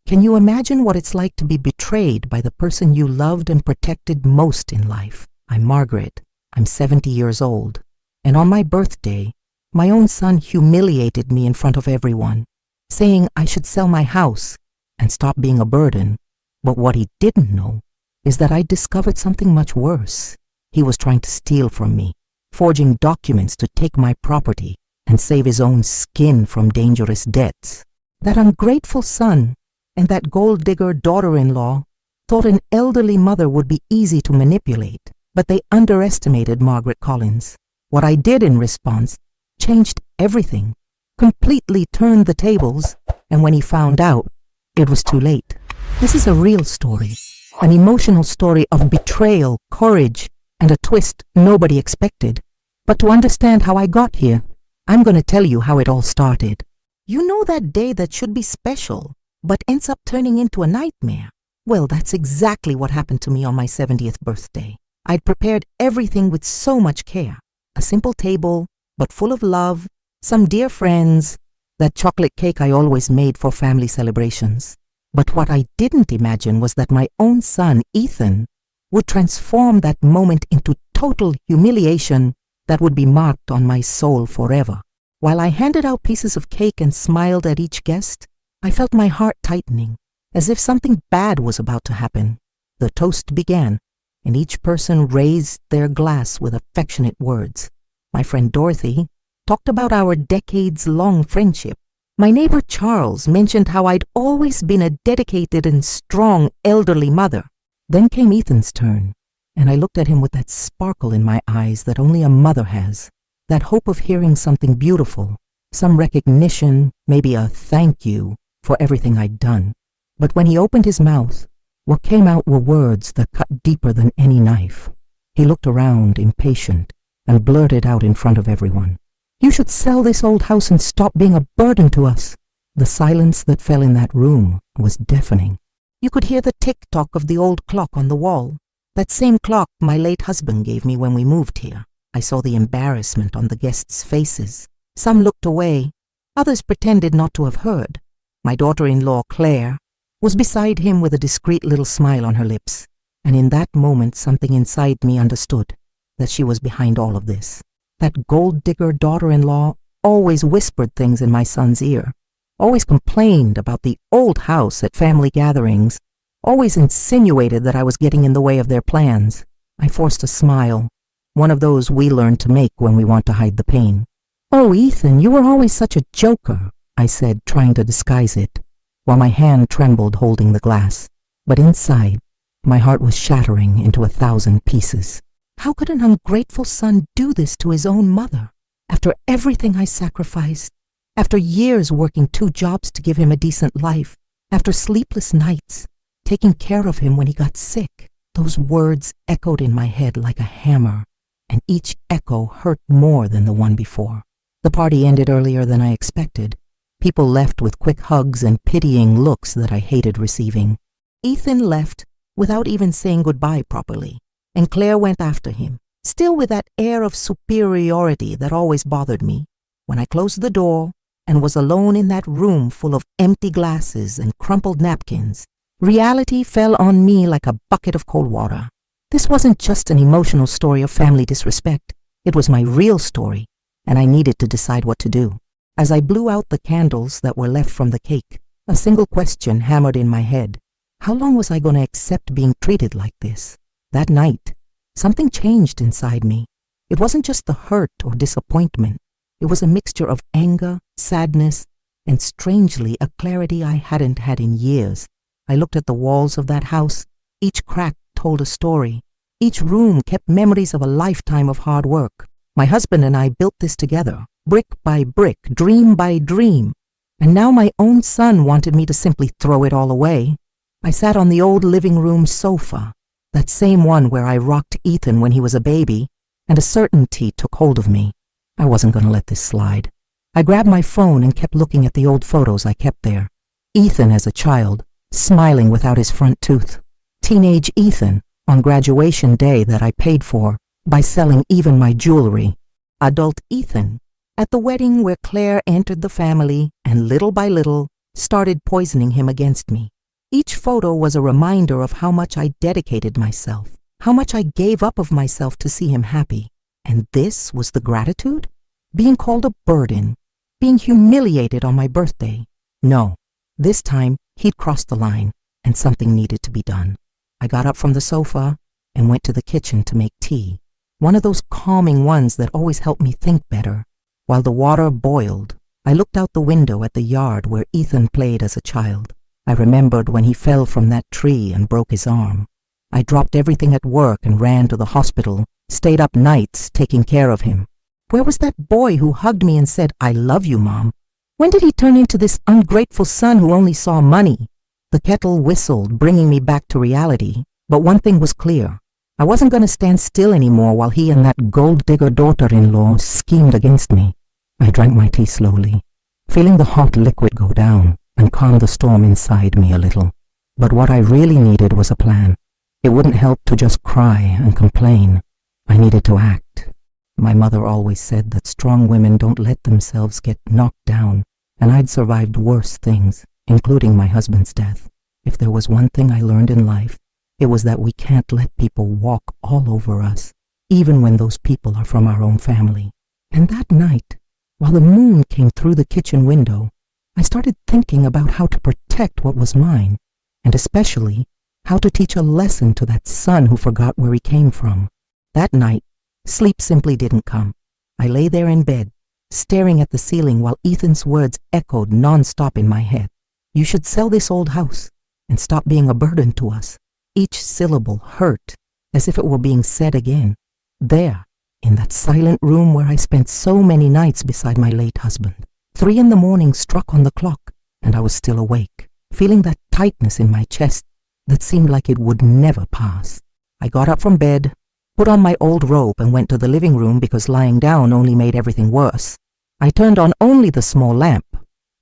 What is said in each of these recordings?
Can you imagine what it's like to be betrayed by the person you loved and protected most in life? I'm Margaret. I'm 70 years old. And on my birthday, my own son humiliated me in front of everyone, saying I should sell my house and stop being a burden. But what he didn't know is that I discovered something much worse. He was trying to steal from me, forging documents to take my property and save his own skin from dangerous debts. That ungrateful son and that gold-digger daughter-in-law thought an elderly mother would be easy to manipulate, but they underestimated Margaret Collins. What I did in response changed everything, completely turned the tables, and when he found out, it was too late. This is a real story, an emotional story of betrayal, courage, and a twist nobody expected. But to understand how I got here, I'm going to tell you how it all started. You know that day that should be special, but ends up turning into a nightmare? Well, that's exactly what happened to me on my 70th birthday. I'd prepared everything with so much care. A simple table, but full of love, some dear friends, that chocolate cake I always made for family celebrations. But what I didn't imagine was that my own son, Ethan, would transform that moment into total humiliation that would be marked on my soul forever. While I handed out pieces of cake and smiled at each guest, I felt my heart tightening, as if something bad was about to happen. The toast began, and each person raised their glass with affectionate words. My friend Dorothy talked about our decades-long friendship. My neighbor Charles mentioned how I'd always been a dedicated and strong elderly mother. Then came Ethan's turn, and I looked at him with that sparkle in my eyes that only a mother has, that hope of hearing something beautiful, some recognition, maybe a thank you for everything I'd done. But when he opened his mouth, what came out were words that cut deeper than any knife. He looked around, impatient, and blurted out in front of everyone, "You should sell this old house and stop being a burden to us." The silence that fell in that room was deafening. You could hear the tick-tock of the old clock on the wall, that same clock my late husband gave me when we moved here. I saw the embarrassment on the guests' faces. Some looked away, others pretended not to have heard. My daughter-in-law, Claire, was beside him with a discreet little smile on her lips, and in that moment something inside me understood that she was behind all of this. That gold-digger daughter-in-law always whispered things in my son's ear, always complained about the old house at family gatherings, always insinuated that I was getting in the way of their plans. I forced a smile, one of those we learn to make when we want to hide the pain. "Oh, Ethan, you were always such a joker," I said, trying to disguise it, while my hand trembled holding the glass. But inside, my heart was shattering into 1,000 pieces. How could an ungrateful son do this to his own mother? After everything I sacrificed, after years working 2 jobs to give him a decent life, after sleepless nights, taking care of him when he got sick, those words echoed in my head like a hammer, and each echo hurt more than the one before. The party ended earlier than I expected. People left with quick hugs and pitying looks that I hated receiving. Ethan left without even saying goodbye properly, and Claire went after him, still with that air of superiority that always bothered me. When I closed the door and was alone in that room full of empty glasses and crumpled napkins, reality fell on me like a bucket of cold water. This wasn't just an emotional story of family disrespect. It was my real story, and I needed to decide what to do. As I blew out the candles that were left from the cake, a single question hammered in my head. How long was I going to accept being treated like this? That night, something changed inside me. It wasn't just the hurt or disappointment. It was a mixture of anger, sadness, and strangely a clarity I hadn't had in years. I looked at the walls of that house. Each crack told a story. Each room kept memories of a lifetime of hard work. My husband and I built this together, brick by brick, dream by dream. And now my own son wanted me to simply throw it all away. I sat on the old living room sofa, that same one where I rocked Ethan when he was a baby, and a certainty took hold of me. I wasn't going to let this slide. I grabbed my phone and kept looking at the old photos I kept there. Ethan as a child, smiling without his front tooth. Teenage Ethan on graduation day that I paid for by selling even my jewelry. Adult Ethan at the wedding where Claire entered the family and little by little started poisoning him against me. Each photo was a reminder of how much I dedicated myself, how much I gave up of myself to see him happy. And this was the gratitude? Being called a burden, being humiliated on my birthday. No, this time he'd crossed the line and something needed to be done. I got up from the sofa and went to the kitchen to make tea, one of those calming ones that always help me think better. While the water boiled, I looked out the window at the yard where Ethan played as a child. I remembered when he fell from that tree and broke his arm. I dropped everything at work and ran to the hospital, stayed up nights taking care of him. Where was that boy who hugged me and said, "I love you, Mom"? When did he turn into this ungrateful son who only saw money? The kettle whistled, bringing me back to reality. But one thing was clear. I wasn't going to stand still anymore while he and that gold-digger daughter-in-law schemed against me. I drank my tea slowly, feeling the hot liquid go down and calm the storm inside me a little. But what I really needed was a plan. It wouldn't help to just cry and complain. I needed to act. My mother always said that strong women don't let themselves get knocked down, and I'd survived worse things, including my husband's death. If there was one thing I learned in life, it was that we can't let people walk all over us, even when those people are from our own family. And that night, while the moon came through the kitchen window, I started thinking about how to protect what was mine, and especially how to teach a lesson to that son who forgot where he came from. That night, sleep simply didn't come. I lay there in bed, staring at the ceiling while Ethan's words echoed non-stop in my head. "You should sell this old house and stop being a burden to us." Each syllable hurt, as if it were being said again. There, in that silent room where I spent so many nights beside my late husband. 3 a.m. struck on the clock, and I was still awake, feeling that tightness in my chest that seemed like it would never pass. I got up from bed, put on my old robe, and went to the living room because lying down only made everything worse. I turned on only the small lamp,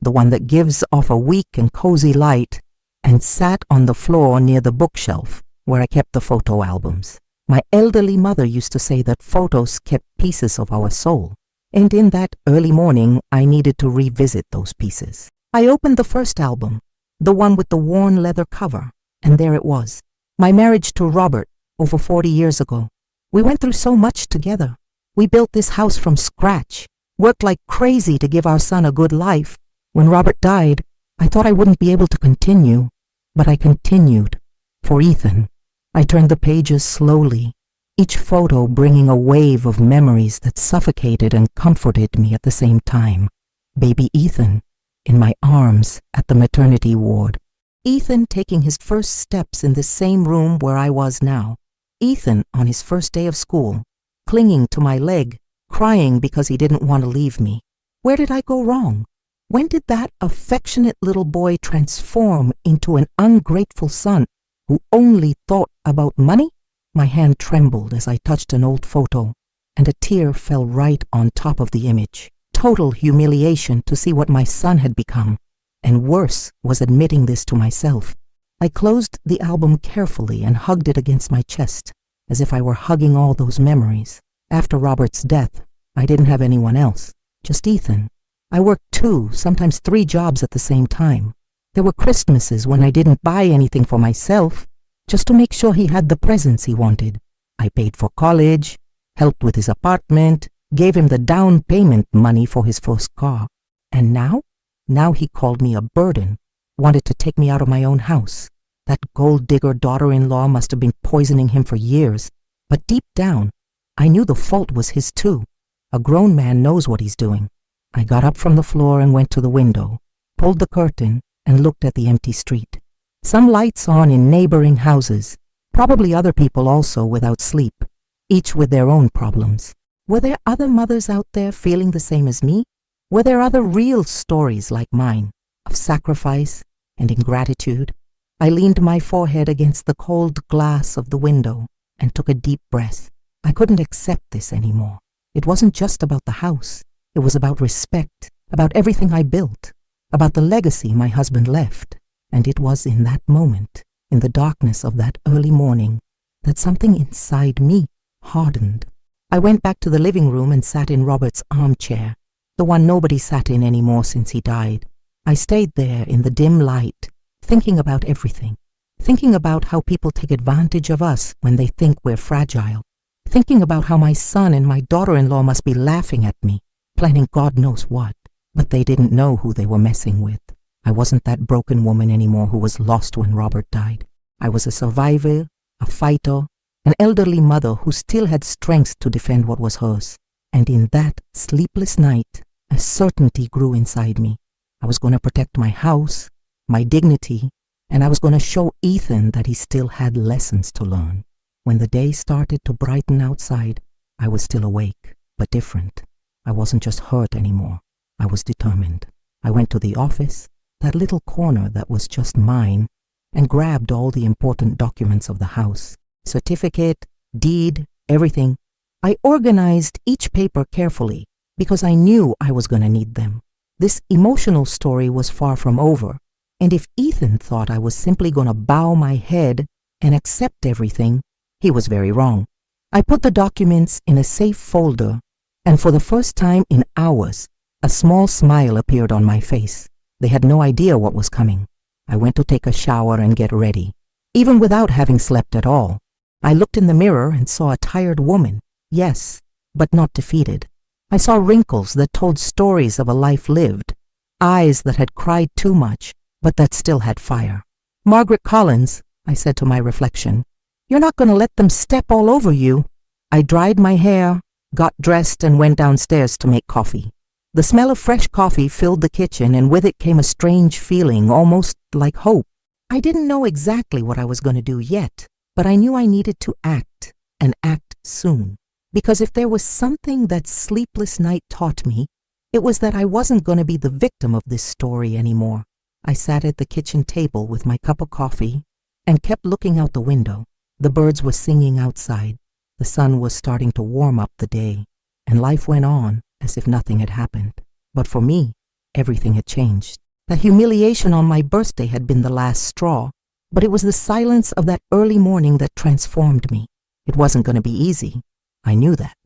the one that gives off a weak and cozy light, and sat on the floor near the bookshelf where I kept the photo albums. My elderly mother used to say that photos kept pieces of our soul, and in that early morning I needed to revisit those pieces. I opened the first album, the one with the worn leather cover, and there it was, my marriage to Robert over 40 years ago. We went through so much together. We built this house from scratch, worked like crazy to give our son a good life. When Robert died, I thought I wouldn't be able to continue, but I continued. For Ethan, I turned the pages slowly, each photo bringing a wave of memories that suffocated and comforted me at the same time. Baby Ethan, in my arms at the maternity ward. Ethan taking his first steps in the same room where I was now. Ethan on his first day of school, clinging to my leg, crying because he didn't want to leave me. Where did I go wrong? When did that affectionate little boy transform into an ungrateful son who only thought about money? My hand trembled as I touched an old photo, and a tear fell right on top of the image. Total humiliation to see what my son had become, and worse was admitting this to myself. I closed the album carefully and hugged it against my chest, as if I were hugging all those memories. After Robert's death, I didn't have anyone else, just Ethan. I worked 2, sometimes 3 jobs at the same time. There were Christmases when I didn't buy anything for myself, just to make sure he had the presents he wanted. I paid for college, helped with his apartment, gave him the down payment money for his first car. And now he called me a burden, wanted to take me out of my own house. That gold-digger daughter-in-law must have been poisoning him for years. But deep down, I knew the fault was his too. A grown man knows what he's doing. I got up from the floor and went to the window, pulled the curtain, and looked at the empty street. Some lights on in neighboring houses, probably other people also without sleep, each with their own problems. Were there other mothers out there feeling the same as me? Were there other real stories like mine, of sacrifice and ingratitude? I leaned my forehead against the cold glass of the window and took a deep breath. I couldn't accept this anymore. It wasn't just about the house. It was about respect, about everything I built, about the legacy my husband left. And it was in that moment, in the darkness of that early morning, that something inside me hardened. I went back to the living room and sat in Robert's armchair, the one nobody sat in anymore since he died. I stayed there in the dim light, thinking about everything, thinking about how people take advantage of us when they think we're fragile, thinking about how my son and my daughter-in-law must be laughing at me, planning God knows what, but they didn't know who they were messing with. I wasn't that broken woman anymore who was lost when Robert died. I was a survivor, a fighter, an elderly mother who still had strength to defend what was hers. And in that sleepless night, a certainty grew inside me. I was going to protect my house, my dignity, and I was going to show Ethan that he still had lessons to learn. When the day started to brighten outside, I was still awake, but different. I wasn't just hurt anymore. I was determined. I went to the office, that little corner that was just mine, and grabbed all the important documents of the house. Certificate, deed, everything. I organized each paper carefully because I knew I was going to need them. This emotional story was far from over, and if Ethan thought I was simply going to bow my head and accept everything, he was very wrong. I put the documents in a safe folder, and for the first time in hours, a small smile appeared on my face. They had no idea what was coming. I went to take a shower and get ready, even without having slept at all. I looked in the mirror and saw a tired woman, yes, but not defeated. I saw wrinkles that told stories of a life lived, eyes that had cried too much, but that still had fire. "Margaret Collins," I said to my reflection, "you're not going to let them step all over you." I dried my hair, got dressed, and went downstairs to make coffee. The smell of fresh coffee filled the kitchen, and with it came a strange feeling, almost like hope. I didn't know exactly what I was going to do yet, but I knew I needed to act, and act soon. Because if there was something that sleepless night taught me, it was that I wasn't going to be the victim of this story anymore. I sat at the kitchen table with my cup of coffee and kept looking out the window. The birds were singing outside. The sun was starting to warm up the day, and life went on as if nothing had happened. But for me, everything had changed. The humiliation on my birthday had been the last straw, but it was the silence of that early morning that transformed me. It wasn't going to be easy. I knew that.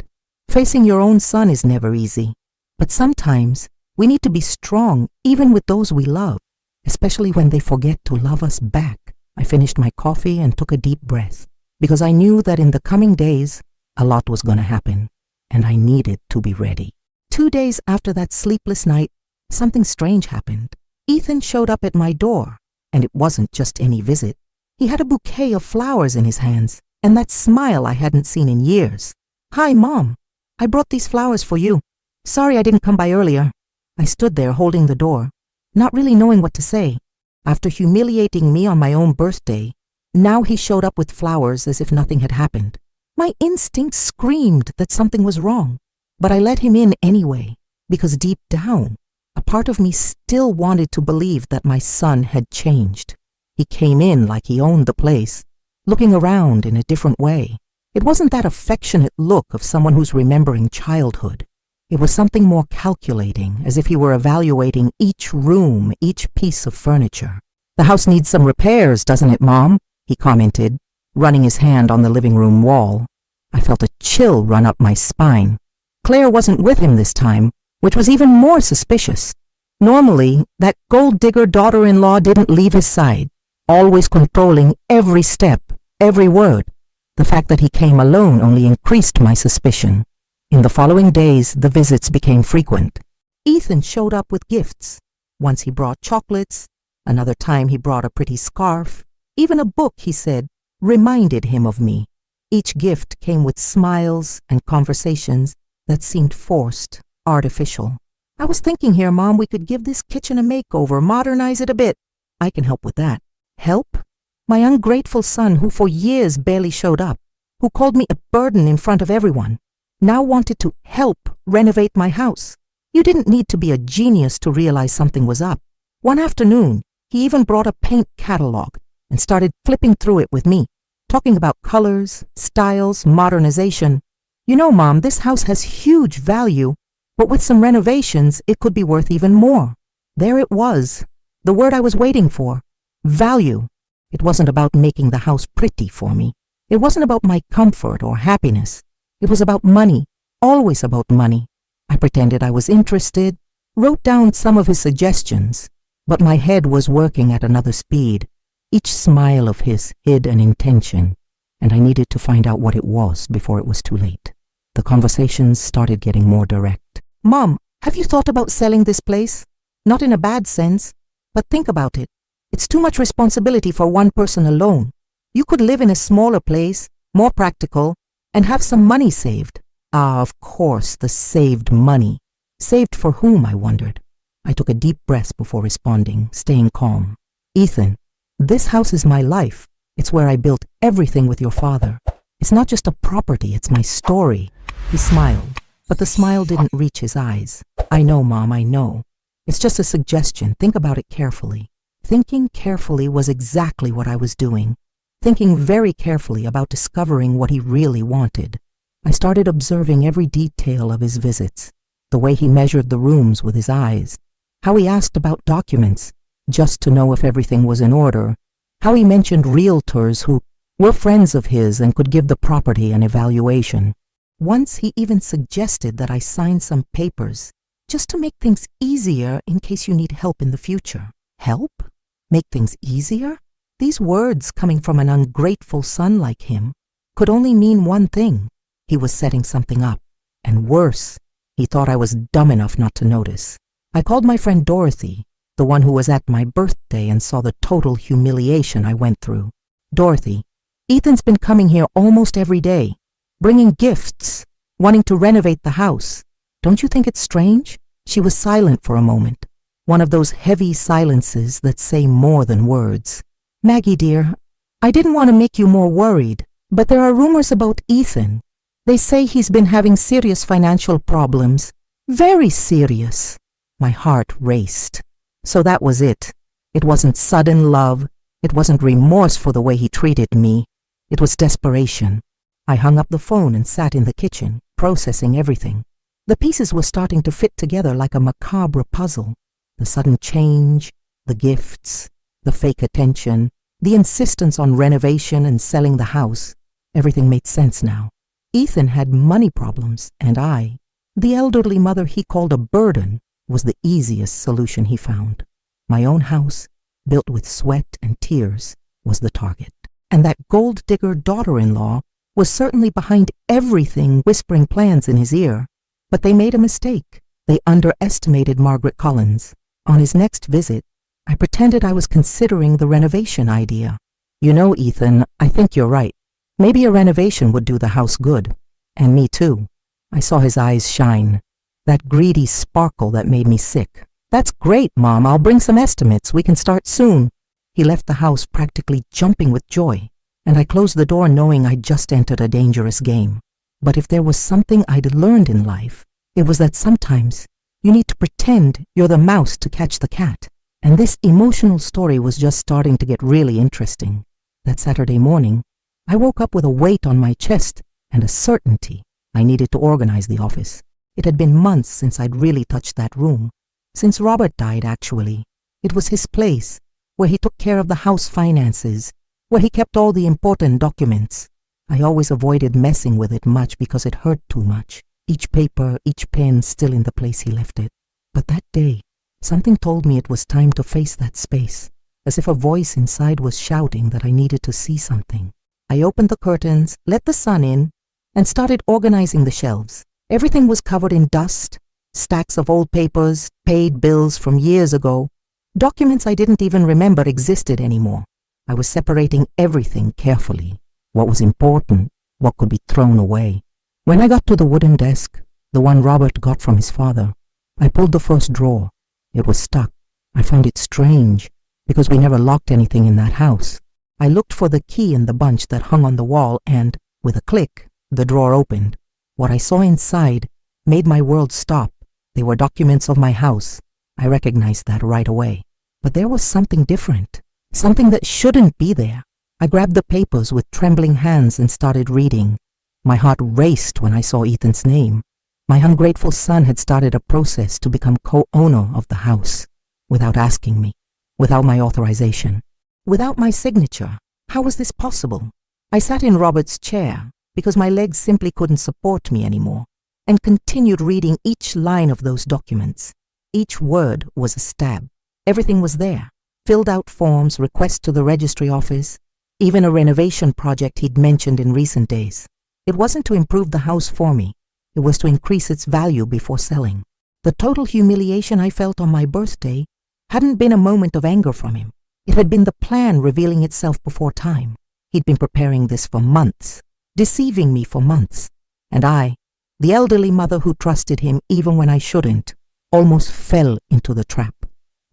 Facing your own son is never easy, but sometimes we need to be strong even with those we love, especially when they forget to love us back. I finished my coffee and took a deep breath, because I knew that in the coming days, a lot was going to happen, and I needed to be ready. 2 days after that sleepless night, something strange happened. Ethan showed up at my door, and it wasn't just any visit. He had a bouquet of flowers in his hands, and that smile I hadn't seen in years. "Hi, Mom. I brought these flowers for you. Sorry I didn't come by earlier." I stood there holding the door, not really knowing what to say. After humiliating me on my own birthday, now he showed up with flowers as if nothing had happened. My instincts screamed that something was wrong, but I let him in anyway, because deep down, a part of me still wanted to believe that my son had changed. He came in like he owned the place, looking around in a different way. It wasn't that affectionate look of someone who's remembering childhood. It was something more calculating, as if he were evaluating each room, each piece of furniture. "The house needs some repairs, doesn't it, Mom?" he commented, running his hand on the living room wall. I felt a chill run up my spine. Claire wasn't with him this time, which was even more suspicious. Normally, that gold-digger daughter-in-law didn't leave his side, always controlling every step, every word. The fact that he came alone only increased my suspicion. In the following days, the visits became frequent. Ethan showed up with gifts. Once he brought chocolates, another time he brought a pretty scarf. Even a book, he said, reminded him of me. Each gift came with smiles and conversations that seemed forced, artificial. "I was thinking here, Mom, we could give this kitchen a makeover, modernize it a bit." "I can help with that." Help? My ungrateful son, who for years barely showed up, who called me a burden in front of everyone, now wanted to help renovate my house. You didn't need to be a genius to realize something was up. One afternoon, he even brought a paint catalog and started flipping through it with me, talking about colors, styles, modernization. "You know, Mom, this house has huge value, but with some renovations, it could be worth even more." There it was, the word I was waiting for. Value. It wasn't about making the house pretty for me. It wasn't about my comfort or happiness. It was about money, always about money. I pretended I was interested, wrote down some of his suggestions, But my head was working at another speed. Each smile of his hid an intention, and I needed to find out what it was before it was too late. The conversations started getting more direct. Mom, have you thought about selling this place? Not in a bad sense, but think about it. It's too much responsibility for one person alone. You could live in a smaller place, more practical, and have some money saved. Ah, of course, the saved money. Saved for whom, I wondered. I took a deep breath before responding, staying calm. Ethan, this house is my life. It's where I built everything with your father. It's not just a property, it's my story. He smiled, but the smile didn't reach his eyes. I know, Mom, I know. It's just a suggestion. Think about it carefully. Thinking carefully was exactly what I was doing. Thinking very carefully about discovering what he really wanted. I started observing every detail of his visits. The way he measured the rooms with his eyes. How he asked about documents, just to know if everything was in order. How he mentioned realtors who were friends of his and could give the property an evaluation. Once he even suggested that I sign some papers, just to make things easier in case you need help in the future. Help? Make things easier? These words coming from an ungrateful son like him could only mean one thing. He was setting something up. And worse, he thought I was dumb enough not to notice. I called my friend Dorothy, the one who was at my birthday and saw the total humiliation I went through. Dorothy, Ethan's been coming here almost every day, bringing gifts, wanting to renovate the house. Don't you think it's strange? She was silent for a moment, one of those heavy silences that say more than words. Maggie, dear, I didn't want to make you more worried, but there are rumors about Ethan. They say he's been having serious financial problems. Very serious. My heart raced. So that was it. It wasn't sudden love. It wasn't remorse for the way he treated me. It was desperation. I hung up the phone and sat in the kitchen, processing everything. The pieces were starting to fit together like a macabre puzzle. The sudden change, the gifts, the fake attention, the insistence on renovation and selling the house. Everything made sense now. Ethan had money problems, and I, the elderly mother he called a burden, was the easiest solution he found. My own house, built with sweat and tears, was the target. And that gold-digger daughter-in-law was certainly behind everything, whispering plans in his ear. But they made a mistake. They underestimated Margaret Collins. On his next visit, I pretended I was considering the renovation idea. You know, Ethan, I think you're right. Maybe a renovation would do the house good. And me too. I saw his eyes shine. That greedy sparkle that made me sick. That's great, Mom. I'll bring some estimates. We can start soon. He left the house practically jumping with joy, and I closed the door knowing I'd just entered a dangerous game. But if there was something I'd learned in life, it was that sometimes you need to pretend you're the mouse to catch the cat. And this emotional story was just starting to get really interesting. That Saturday morning, I woke up with a weight on my chest and a certainty I needed to organize the office. It had been months since I'd really touched that room. Since Robert died, actually. It was his place, where he took care of the house finances, where he kept all the important documents. I always avoided messing with it much because it hurt too much. Each paper, each pen still in the place he left it. But that day, something told me it was time to face that space, as if a voice inside was shouting that I needed to see something. I opened the curtains, let the sun in, and started organizing the shelves. Everything was covered in dust, stacks of old papers, paid bills from years ago, documents I didn't even remember existed anymore. I was separating everything carefully. What was important, what could be thrown away. When I got to the wooden desk, the one Robert got from his father, I pulled the first drawer. It was stuck. I found it strange, because we never locked anything in that house. I looked for the key in the bunch that hung on the wall and, with a click, the drawer opened. What I saw inside made my world stop. They were documents of my house. I recognized that right away. But there was something different, something that shouldn't be there. I grabbed the papers with trembling hands and started reading. My heart raced when I saw Ethan's name. My ungrateful son had started a process to become co-owner of the house, without asking me, without my authorization, without my signature. How was this possible? I sat in Robert's chair, because my legs simply couldn't support me anymore, and continued reading each line of those documents. Each word was a stab. Everything was there. Filled out forms, requests to the registry office, even a renovation project he'd mentioned in recent days. It wasn't to improve the house for me. It was to increase its value before selling. The total humiliation I felt on my birthday hadn't been a moment of anger from him. It had been the plan revealing itself before time. He'd been preparing this for months, deceiving me for months. And I, the elderly mother who trusted him even when I shouldn't, almost fell into the trap.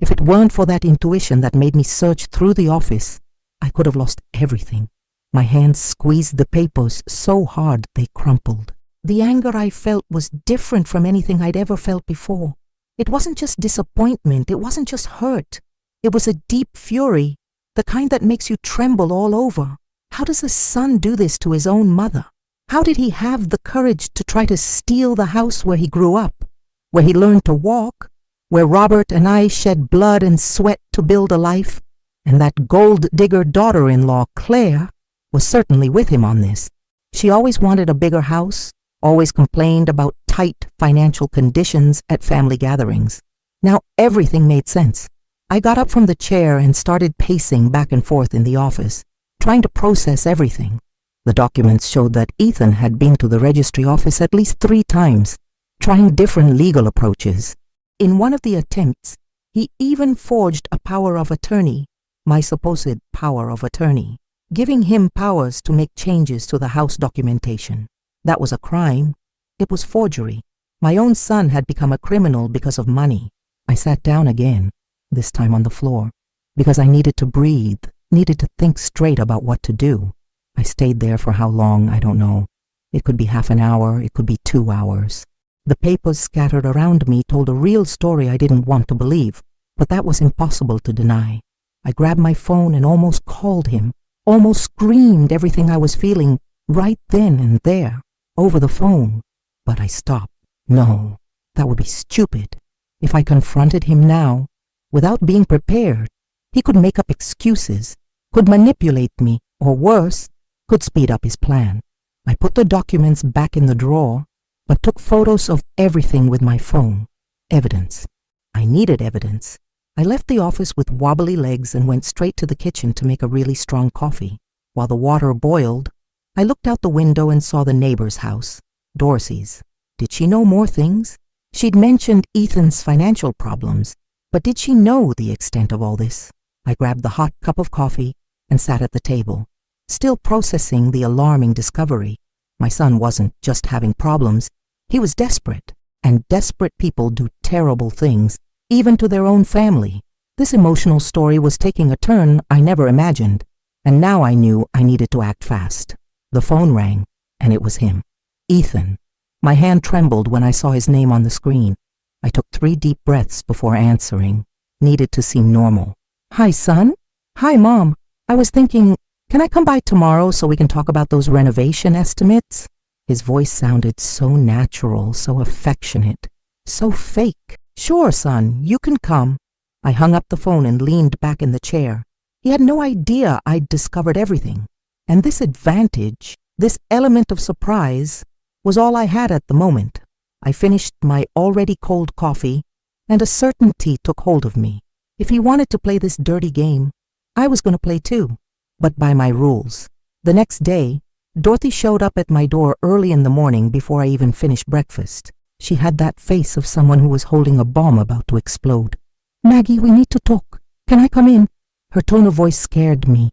If it weren't for that intuition that made me search through the office, I could have lost everything. My hands squeezed the papers so hard they crumpled. The anger I felt was different from anything I'd ever felt before. It wasn't just disappointment, it wasn't just hurt. It was a deep fury, the kind that makes you tremble all over. How does a son do this to his own mother? How did he have the courage to try to steal the house where he grew up, where he learned to walk, where Robert and I shed blood and sweat to build a life? And that gold-digger daughter-in-law, Claire, was certainly with him on this. She always wanted a bigger house, always complained about tight financial conditions at family gatherings. Now everything made sense. I got up from the chair and started pacing back and forth in the office, trying to process everything. The documents showed that Ethan had been to the registry office at least 3 times, trying different legal approaches. In one of the attempts, he even forged a power of attorney, my supposed power of attorney, giving him powers to make changes to the house documentation. That was a crime. It was forgery. My own son had become a criminal because of money. I sat down again, this time on the floor, because I needed to breathe, needed to think straight about what to do. I stayed there for how long, I don't know. It could be half an hour, it could be 2 hours. The papers scattered around me told a real story I didn't want to believe, but that was impossible to deny. I grabbed my phone and almost called him, almost screamed everything I was feeling right then and there, over the phone. But I stopped. No, that would be stupid. If I confronted him now, without being prepared, he could make up excuses, could manipulate me, or worse, could speed up his plan. I put the documents back in the drawer, but took photos of everything with my phone. Evidence. I needed evidence. I left the office with wobbly legs and went straight to the kitchen to make a really strong coffee. While the water boiled, I looked out the window and saw the neighbor's house, Dorsey's. Did she know more things? She'd mentioned Ethan's financial problems, but did she know the extent of all this? I grabbed the hot cup of coffee and sat at the table, still processing the alarming discovery. My son wasn't just having problems, he was desperate, and desperate people do terrible things, even to their own family. This emotional story was taking a turn I never imagined, and now I knew I needed to act fast. The phone rang, and it was him. Ethan. My hand trembled when I saw his name on the screen. I took 3 deep breaths before answering. Needed to seem normal. Hi, son. Hi, Mom. I was thinking, can I come by tomorrow so we can talk about those renovation estimates? His voice sounded so natural, so affectionate, so fake. Sure, son, you can come. I hung up the phone and leaned back in the chair. He had no idea I'd discovered everything. And this advantage, this element of surprise, was all I had at the moment. I finished my already cold coffee, and a certainty took hold of me. If he wanted to play this dirty game, I was going to play too, but by my rules. The next day, Dorothy showed up at my door early in the morning before I even finished breakfast. She had that face of someone who was holding a bomb about to explode. Maggie, we need to talk. Can I come in? Her tone of voice scared me.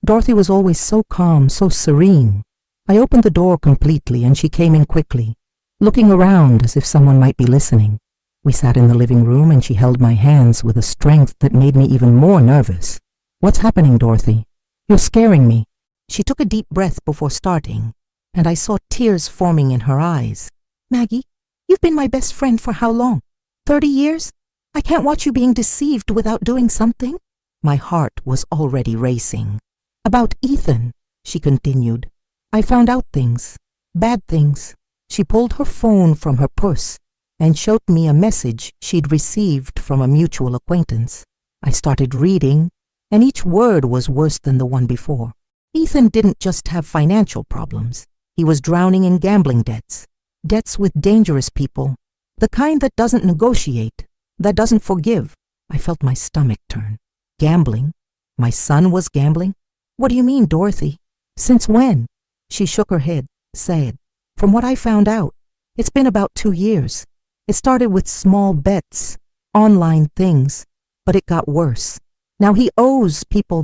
Dorothy was always so calm, so serene. I opened the door completely and she came in quickly, looking around as if someone might be listening. We sat in the living room and she held my hands with a strength that made me even more nervous. What's happening, Dorothy? You're scaring me. She took a deep breath before starting, and I saw tears forming in her eyes. Maggie, you've been my best friend for how long? 30 years? I can't watch you being deceived without doing something. My heart was already racing. About Ethan, she continued. I found out things, bad things. She pulled her phone from her purse and showed me a message she'd received from a mutual acquaintance. I started reading, and each word was worse than the one before. Ethan didn't just have financial problems. He was drowning in gambling debts, debts with dangerous people, the kind that doesn't negotiate, that doesn't forgive. I felt my stomach turn. Gambling? My son was gambling? What do you mean, Dorothy? Since when? She shook her head, sad. From what I found out, it's been about 2 years. It started with small bets, online things, but it got worse. Now he owes people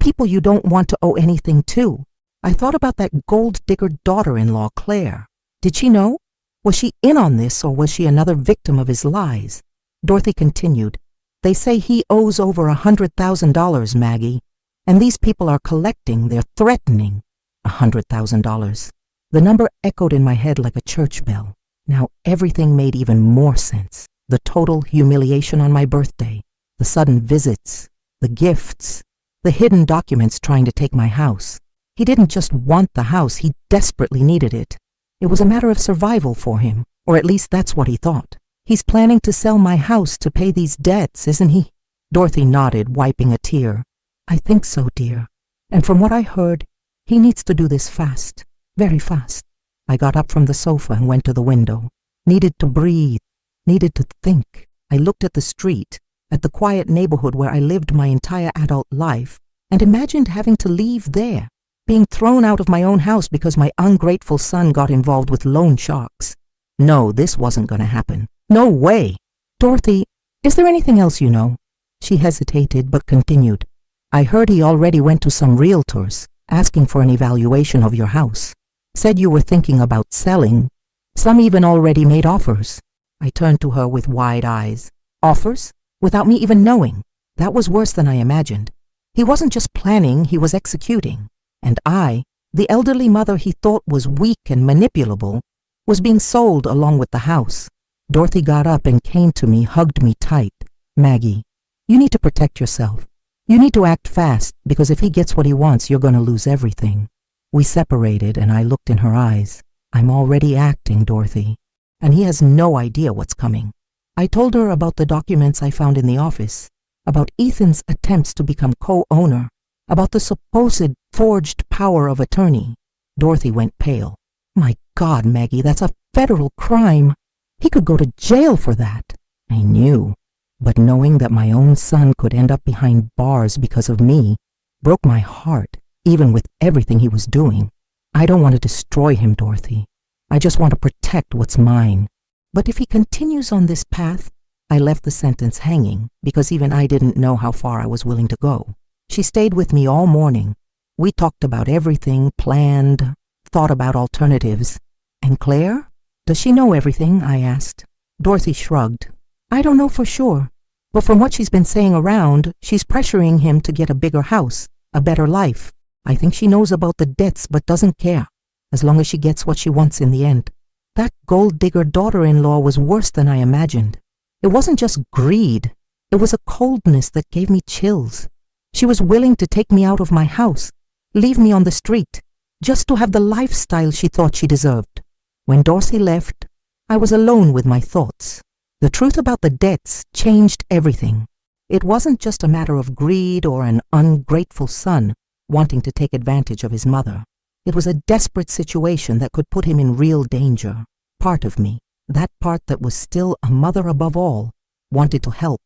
people you don't want to owe anything to. I thought about that gold-digger daughter-in-law, Claire. Did she know? Was she in on this, or was she another victim of his lies? Dorothy continued, They say he owes over $100,000, Maggie, and these people are collecting, they're threatening. $100,000. The number echoed in my head like a church bell. Now everything made even more sense. The total humiliation on my birthday, the sudden visits, the gifts, the hidden documents trying to take my house. He didn't just want the house, he desperately needed it. It was a matter of survival for him, or at least that's what he thought. He's planning to sell my house to pay these debts, isn't he? Dorothy nodded, wiping a tear. I think so, dear. And from what I heard, he needs to do this fast, very fast. I got up from the sofa and went to the window. Needed to breathe, needed to think. I looked at the street, at the quiet neighborhood where I lived my entire adult life, and imagined having to leave there, being thrown out of my own house because my ungrateful son got involved with loan sharks. No, this wasn't going to happen. No way. Dorothy, is there anything else you know? She hesitated but continued. I heard he already went to some realtors, asking for an evaluation of your house. Said you were thinking about selling. Some even already made offers. I turned to her with wide eyes. Offers? Without me even knowing. That was worse than I imagined. He wasn't just planning, he was executing. And I, the elderly mother he thought was weak and manipulable, was being sold along with the house. Dorothy got up and came to me, hugged me tight. Maggie, you need to protect yourself. You need to act fast, because if he gets what he wants, you're going to lose everything. We separated, and I looked in her eyes. I'm already acting, Dorothy, and he has no idea what's coming. I told her about the documents I found in the office, about Ethan's attempts to become co-owner, about the supposed forged power of attorney. Dorothy went pale. My God, Maggie, that's a federal crime. He could go to jail for that. I knew, but knowing that my own son could end up behind bars because of me broke my heart, even with everything he was doing. I don't want to destroy him, Dorothy. I just want to protect what's mine. But if he continues on this path, I left the sentence hanging because even I didn't know how far I was willing to go. She stayed with me all morning. We talked about everything, planned, thought about alternatives. And Claire? Does she know everything? I asked. Dorothy shrugged. I don't know for sure, but from what she's been saying around, she's pressuring him to get a bigger house, a better life. I think she knows about the debts but doesn't care, as long as she gets what she wants in the end. That gold-digger daughter-in-law was worse than I imagined. It wasn't just greed. It was a coldness that gave me chills. She was willing to take me out of my house, leave me on the street, just to have the lifestyle she thought she deserved. When Dorothy left, I was alone with my thoughts. The truth about the debts changed everything. It wasn't just a matter of greed or an ungrateful son wanting to take advantage of his mother. It was a desperate situation that could put him in real danger. Part of me, that part that was still a mother above all, wanted to help,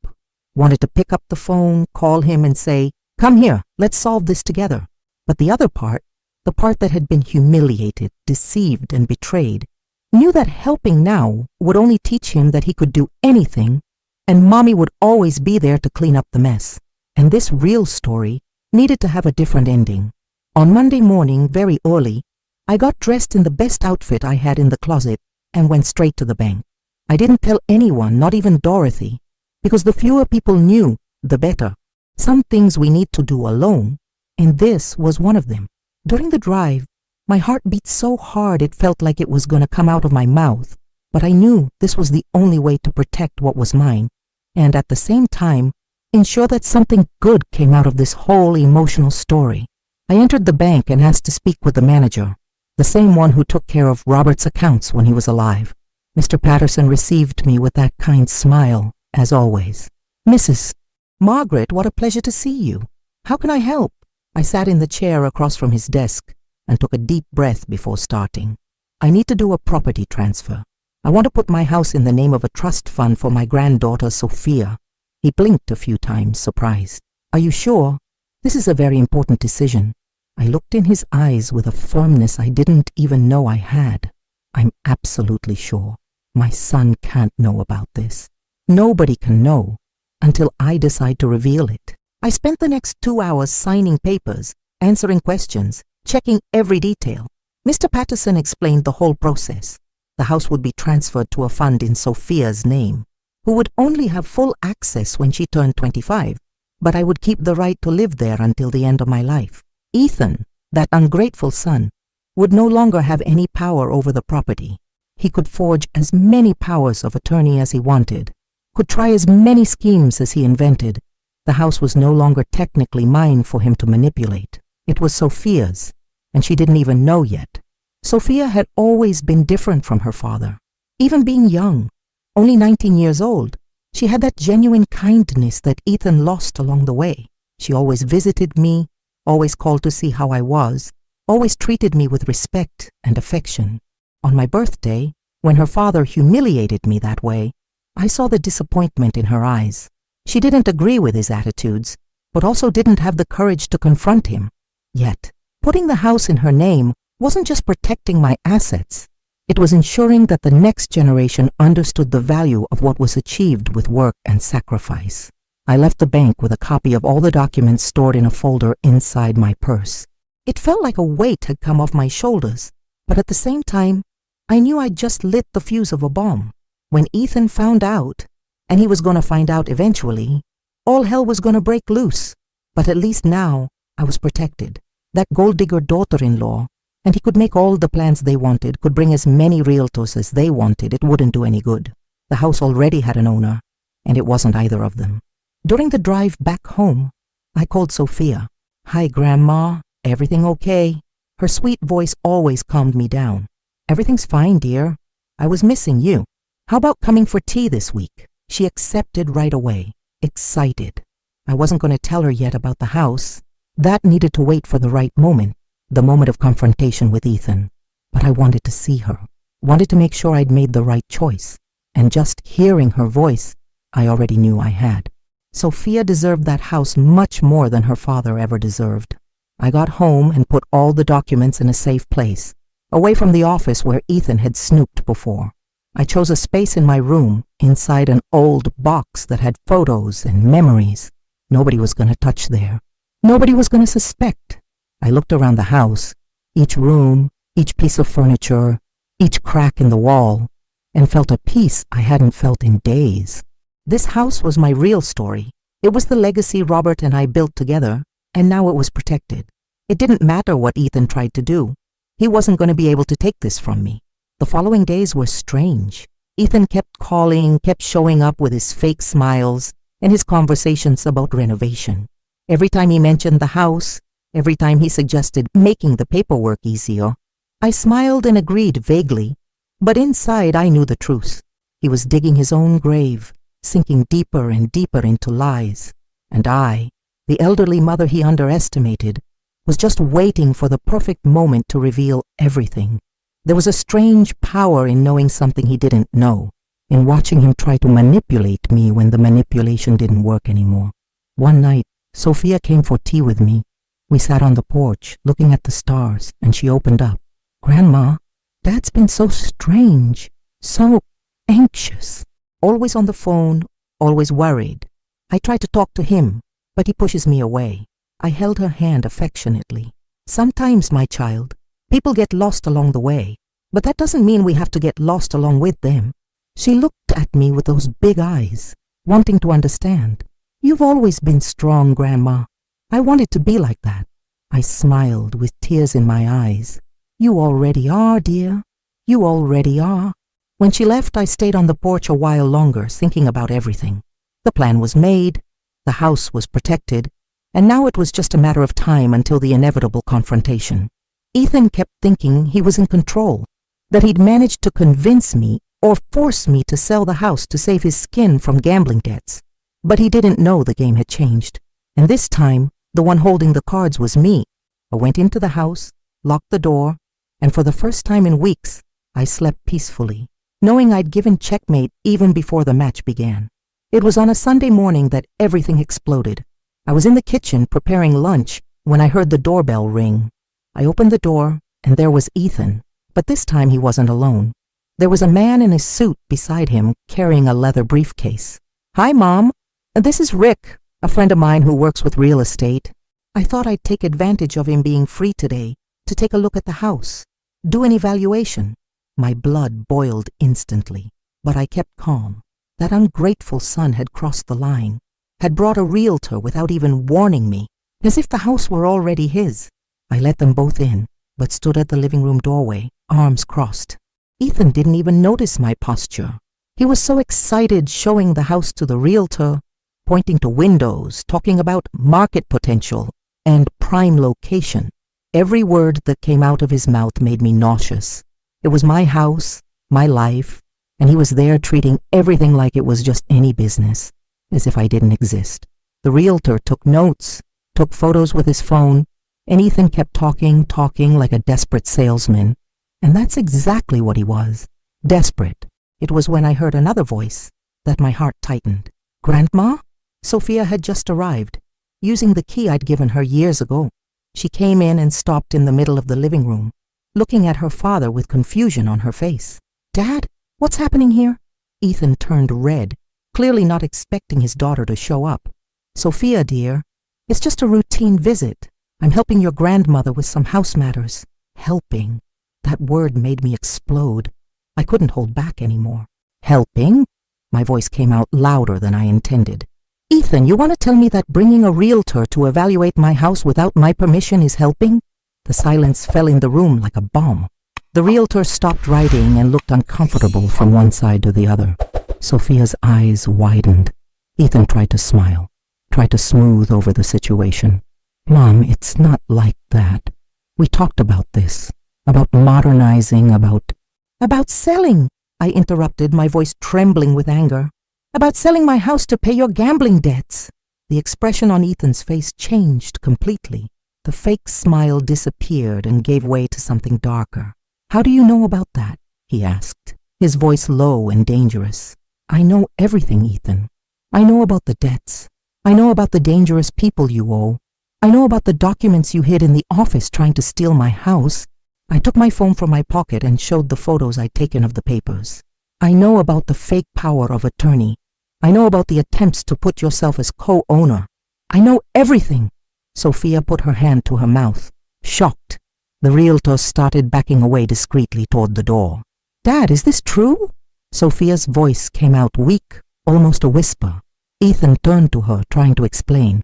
wanted to pick up the phone, call him and say, "Come here, let's solve this together." But the other part, the part that had been humiliated, deceived, and betrayed, knew that helping now would only teach him that he could do anything, and Mommy would always be there to clean up the mess. And this real story needed to have a different ending. On Monday morning, very early, I got dressed in the best outfit I had in the closet and went straight to the bank. I didn't tell anyone, not even Dorothy, because the fewer people knew, the better. Some things we need to do alone, and this was one of them. During the drive, my heart beat so hard it felt like it was going to come out of my mouth, but I knew this was the only way to protect what was mine, and at the same time, ensure that something good came out of this whole emotional story. I entered the bank and asked to speak with the manager, the same one who took care of Robert's accounts when he was alive. Mr. Patterson received me with that kind smile, as always. "Mrs. Margaret, what a pleasure to see you. How can I help?" I sat in the chair across from his desk and took a deep breath before starting. "I need to do a property transfer. I want to put my house in the name of a trust fund for my granddaughter, Sophia. He blinked a few times, surprised. "Are you sure? This is a very important decision." I looked in his eyes with a firmness I didn't even know I had. "I'm absolutely sure. My son can't know about this. Nobody can know until I decide to reveal it." I spent the next 2 hours signing papers, answering questions, checking every detail. Mr. Patterson explained the whole process. The house would be transferred to a fund in Sophia's name, who would only have full access when she turned 25, but I would keep the right to live there until the end of my life. Ethan, that ungrateful son, would no longer have any power over the property. He could forge as many powers of attorney as he wanted, could try as many schemes as he invented. The house was no longer technically mine for him to manipulate. It was Sophia's, and she didn't even know yet. Sophia had always been different from her father. Even being young, only 19 years old, she had that genuine kindness that Ethan lost along the way. She always visited me, always called to see how I was, always treated me with respect and affection. On my birthday, when her father humiliated me that way, I saw the disappointment in her eyes. She didn't agree with his attitudes, but also didn't have the courage to confront him. Yet, putting the house in her name wasn't just protecting my assets. It was ensuring that the next generation understood the value of what was achieved with work and sacrifice. I left the bank with a copy of all the documents stored in a folder inside my purse. It felt like a weight had come off my shoulders, but at the same time, I knew I'd just lit the fuse of a bomb. When Ethan found out, and he was going to find out eventually, all hell was going to break loose. But at least now, I was protected. That gold-digger daughter-in-law, and he could make all the plans they wanted, could bring as many realtors as they wanted. It wouldn't do any good. The house already had an owner, and it wasn't either of them. During the drive back home, I called Sophia. "Hi, Grandma. Everything okay?" Her sweet voice always calmed me down. "Everything's fine, dear. I was missing you. How about coming for tea this week?" She accepted right away, excited. I wasn't going to tell her yet about the house. That needed to wait for the right moment, the moment of confrontation with Ethan. But I wanted to see her, wanted to make sure I'd made the right choice. And just hearing her voice, I already knew I had. Sophia deserved that house much more than her father ever deserved. I got home and put all the documents in a safe place, away from the office where Ethan had snooped before. I chose a space in my room inside an old box that had photos and memories. Nobody was going to touch there. Nobody was going to suspect. I looked around the house, each room, each piece of furniture, each crack in the wall, and felt a peace I hadn't felt in days. This house was my real story. It was the legacy Robert and I built together, and now it was protected. It didn't matter what Ethan tried to do. He wasn't going to be able to take this from me. The following days were strange. Ethan kept calling, kept showing up with his fake smiles and his conversations about renovation. Every time he mentioned the house, every time he suggested making the paperwork easier, I smiled and agreed vaguely, but inside I knew the truth. He was digging his own grave, sinking deeper and deeper into lies, and I, the elderly mother he underestimated, was just waiting for the perfect moment to reveal everything. There was a strange power in knowing something he didn't know, in watching him try to manipulate me when the manipulation didn't work anymore. One night, Sophia came for tea with me. We sat on the porch, looking at the stars, and she opened up. "Grandma, Dad's been so strange, so anxious. Always on the phone, always worried. I try to talk to him, but he pushes me away." I held her hand affectionately. "Sometimes, my child, people get lost along the way, but that doesn't mean we have to get lost along with them." She looked at me with those big eyes, wanting to understand. "You've always been strong, Grandma. I wanted to be like that." I smiled with tears in my eyes. "You already are, dear. You already are." When she left, I stayed on the porch a while longer, thinking about everything. The plan was made, the house was protected, and now it was just a matter of time until the inevitable confrontation. Ethan kept thinking he was in control, that he'd managed to convince me or force me to sell the house to save his skin from gambling debts. But he didn't know the game had changed, and this time, the one holding the cards was me. I went into the house, locked the door, and for the first time in weeks, I slept peacefully, knowing I'd given checkmate even before the match began. It was on a Sunday morning that everything exploded. I was in the kitchen preparing lunch when I heard the doorbell ring. I opened the door, and there was Ethan, but this time he wasn't alone. There was a man in a suit beside him carrying a leather briefcase. "Hi, Mom. This is Rick, a friend of mine who works with real estate. I thought I'd take advantage of him being free today to take a look at the house, do an evaluation." My blood boiled instantly, but I kept calm. That ungrateful son had crossed the line, had brought a realtor without even warning me, as if the house were already his. I let them both in, but stood at the living room doorway, arms crossed. Ethan didn't even notice my posture. He was so excited showing the house to the realtor, pointing to windows, talking about market potential and prime location. Every word that came out of his mouth made me nauseous. It was my house, my life, and he was there treating everything like it was just any business, as if I didn't exist. The realtor took notes, took photos with his phone, and Ethan kept talking like a desperate salesman. And that's exactly what he was, desperate. It was when I heard another voice that my heart tightened. "Grandma?" Sophia had just arrived, using the key I'd given her years ago. She came in and stopped in the middle of the living room, looking at her father with confusion on her face. "Dad, what's happening here?" Ethan turned red, clearly not expecting his daughter to show up. "Sophia, dear, it's just a routine visit. I'm helping your grandmother with some house matters." Helping. That word made me explode. I couldn't hold back anymore. "Helping?" My voice came out louder than I intended. "Ethan, you want to tell me that bringing a realtor to evaluate my house without my permission is helping?" The silence fell in the room like a bomb. The realtor stopped writing and looked uncomfortable from one side to the other. Sophia's eyes widened. Ethan tried to smile, tried to smooth over the situation. "Mom, it's not like that. We talked about this, about modernizing, about selling," I interrupted, my voice trembling with anger. "About selling my house to pay your gambling debts." The expression on Ethan's face changed completely. The fake smile disappeared and gave way to something darker. "How do you know about that?" he asked, his voice low and dangerous. "I know everything, Ethan. I know about the debts. I know about the dangerous people you owe. I know about the documents you hid in the office trying to steal my house." I took my phone from my pocket and showed the photos I'd taken of the papers. "I know about the fake power of attorney. I know about the attempts to put yourself as co-owner. I know everything." Sophia put her hand to her mouth, shocked. The realtor started backing away discreetly toward the door. "Dad, is this true?" Sophia's voice came out weak, almost a whisper. Ethan turned to her, trying to explain.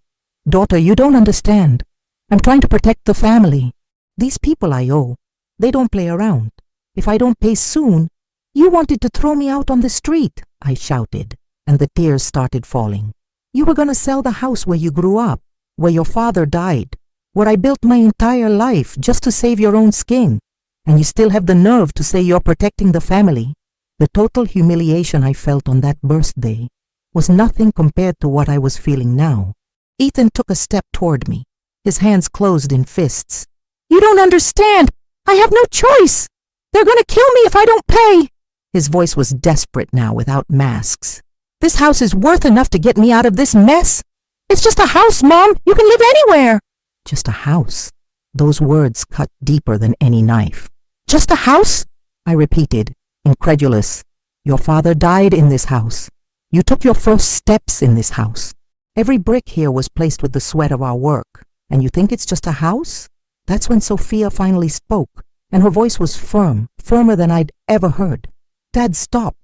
"Daughter, you don't understand. I'm trying to protect the family. These people I owe, they don't play around. If I don't pay soon—" "You wanted to throw me out on the street," I shouted, and the tears started falling. "You were going to sell the house where you grew up, where your father died, where I built my entire life just to save your own skin, and you still have the nerve to say you're protecting the family." The total humiliation I felt on that birthday was nothing compared to what I was feeling now. Ethan took a step toward me, his hands closed in fists. "You don't understand! I have no choice! They're going to kill me if I don't pay!" His voice was desperate now, without masks. "This house is worth enough to get me out of this mess. It's just a house, Mom. You can live anywhere." Just a house. Those words cut deeper than any knife. "Just a house?" I repeated, incredulous. "Your father died in this house. You took your first steps in this house. Every brick here was placed with the sweat of our work. And you think it's just a house?" That's when Sophia finally spoke, and her voice was firm, firmer than I'd ever heard. "Dad, stop.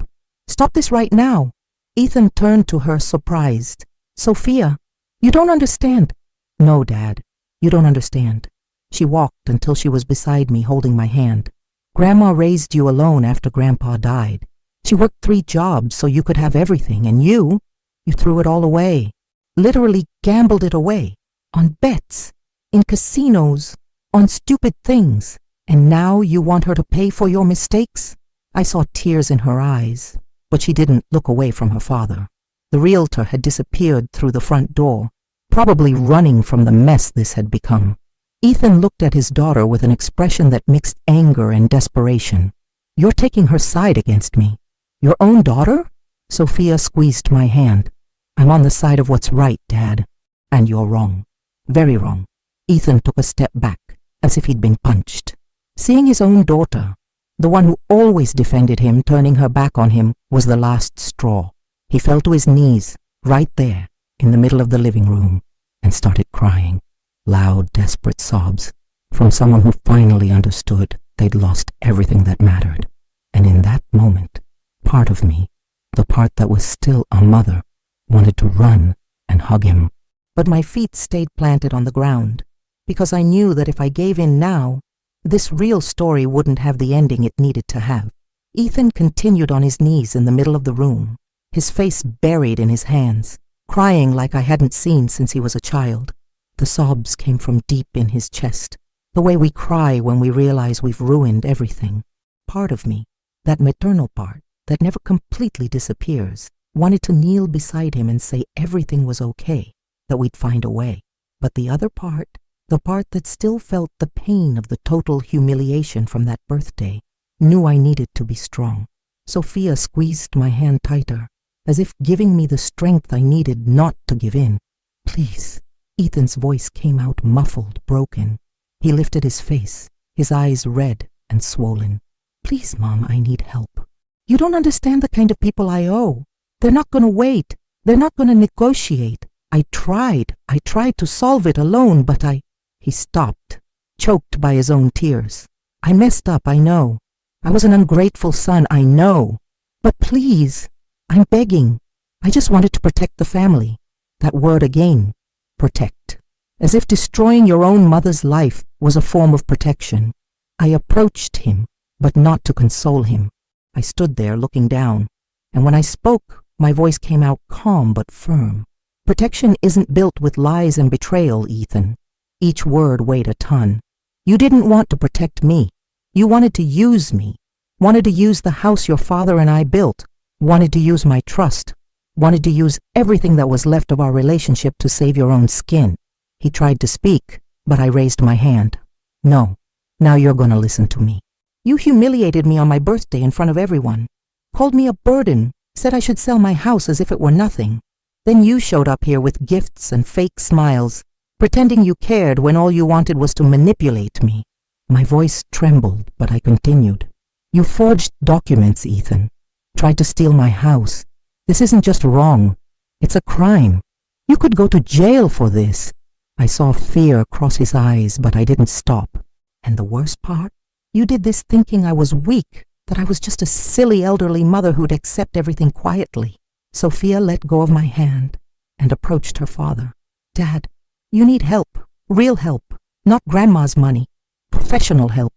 Stop this right now." Ethan turned to her, surprised. "Sophia, you don't understand." "No, Dad, you don't understand." She walked until she was beside me, holding my hand. "Grandma raised you alone after Grandpa died. She worked 3 jobs so you could have everything, and you threw it all away. Literally gambled it away. On bets, in casinos, on stupid things. And now you want her to pay for your mistakes?" I saw tears in her eyes, but she didn't look away from her father. The realtor had disappeared through the front door, probably running from the mess this had become. Ethan looked at his daughter with an expression that mixed anger and desperation. "You're taking her side against me. Your own daughter?" Sophia squeezed my hand. I'm on the side of what's right, Dad. And you're wrong. Very wrong. Ethan took a step back, as if he'd been punched. Seeing his own daughter, the one who always defended him, turning her back on him, was the last straw. He fell to his knees, right there, in the middle of the living room, and started crying. Loud, desperate sobs, from someone who finally understood they'd lost everything that mattered. And in that moment, part of me, the part that was still a mother, wanted to run and hug him. But my feet stayed planted on the ground, because I knew that if I gave in now, this real story wouldn't have the ending it needed to have. Ethan continued on his knees in the middle of the room, his face buried in his hands, crying like I hadn't seen since he was a child. The sobs came from deep in his chest, the way we cry when we realize we've ruined everything. Part of me, that maternal part that never completely disappears, wanted to kneel beside him and say everything was okay, that we'd find a way. But the other part, the part that still felt the pain of the total humiliation from that birthday, knew I needed to be strong. Sophia squeezed my hand tighter, as if giving me the strength I needed not to give in. Please. Ethan's voice came out muffled, broken. He lifted his face, his eyes red and swollen. Please, Mom, I need help. You don't understand the kind of people I owe. They're not going to wait. They're not going to negotiate. I tried to solve it alone, but He stopped, choked by his own tears. I messed up, I know. I was an ungrateful son, I know. But please, I'm begging. I just wanted to protect the family. That word again, protect. As if destroying your own mother's life was a form of protection. I approached him, but not to console him. I stood there looking down, and when I spoke, my voice came out calm but firm. Protection isn't built with lies and betrayal, Ethan. Each word weighed a ton. You didn't want to protect me. You wanted to use me. Wanted to use the house your father and I built. Wanted to use my trust. Wanted to use everything that was left of our relationship to save your own skin. He tried to speak, but I raised my hand. No, now you're going to listen to me. You humiliated me on my birthday in front of everyone. Called me a burden. Said I should sell my house as if it were nothing. Then you showed up here with gifts and fake smiles, pretending you cared when all you wanted was to manipulate me. My voice trembled, but I continued. You forged documents, Ethan. Tried to steal my house. This isn't just wrong. It's a crime. You could go to jail for this. I saw fear cross his eyes, but I didn't stop. And the worst part? You did this thinking I was weak, that I was just a silly elderly mother who'd accept everything quietly. Sophia let go of my hand and approached her father. Dad, you need help, real help, not grandma's money, professional help.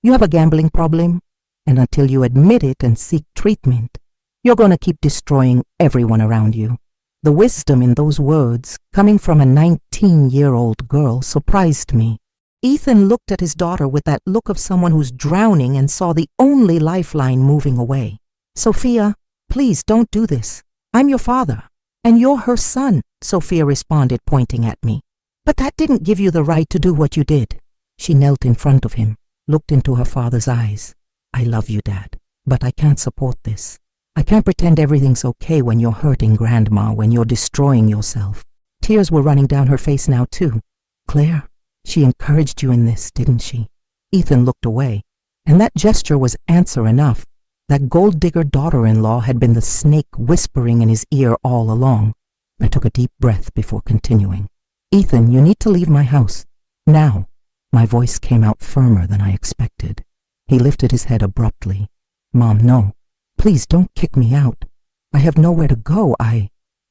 You have a gambling problem, and until you admit it and seek treatment, you're going to keep destroying everyone around you. The wisdom in those words, coming from a 19-year-old girl, surprised me. Ethan looked at his daughter with that look of someone who's drowning and saw the only lifeline moving away. Sophia, please don't do this. I'm your father, and you're her son, Sophia responded, pointing at me. But that didn't give you the right to do what you did. She knelt in front of him, looked into her father's eyes. I love you, Dad, but I can't support this. I can't pretend everything's okay when you're hurting Grandma, when you're destroying yourself. Tears were running down her face now, too. Claire, she encouraged you in this, didn't she? Ethan looked away, and that gesture was answer enough. That gold-digger daughter-in-law had been the snake whispering in his ear all along. I took a deep breath before continuing. Ethan, you need to leave my house. Now. My voice came out firmer than I expected. He lifted his head abruptly. Mom, no. Please don't kick me out. I have nowhere to go.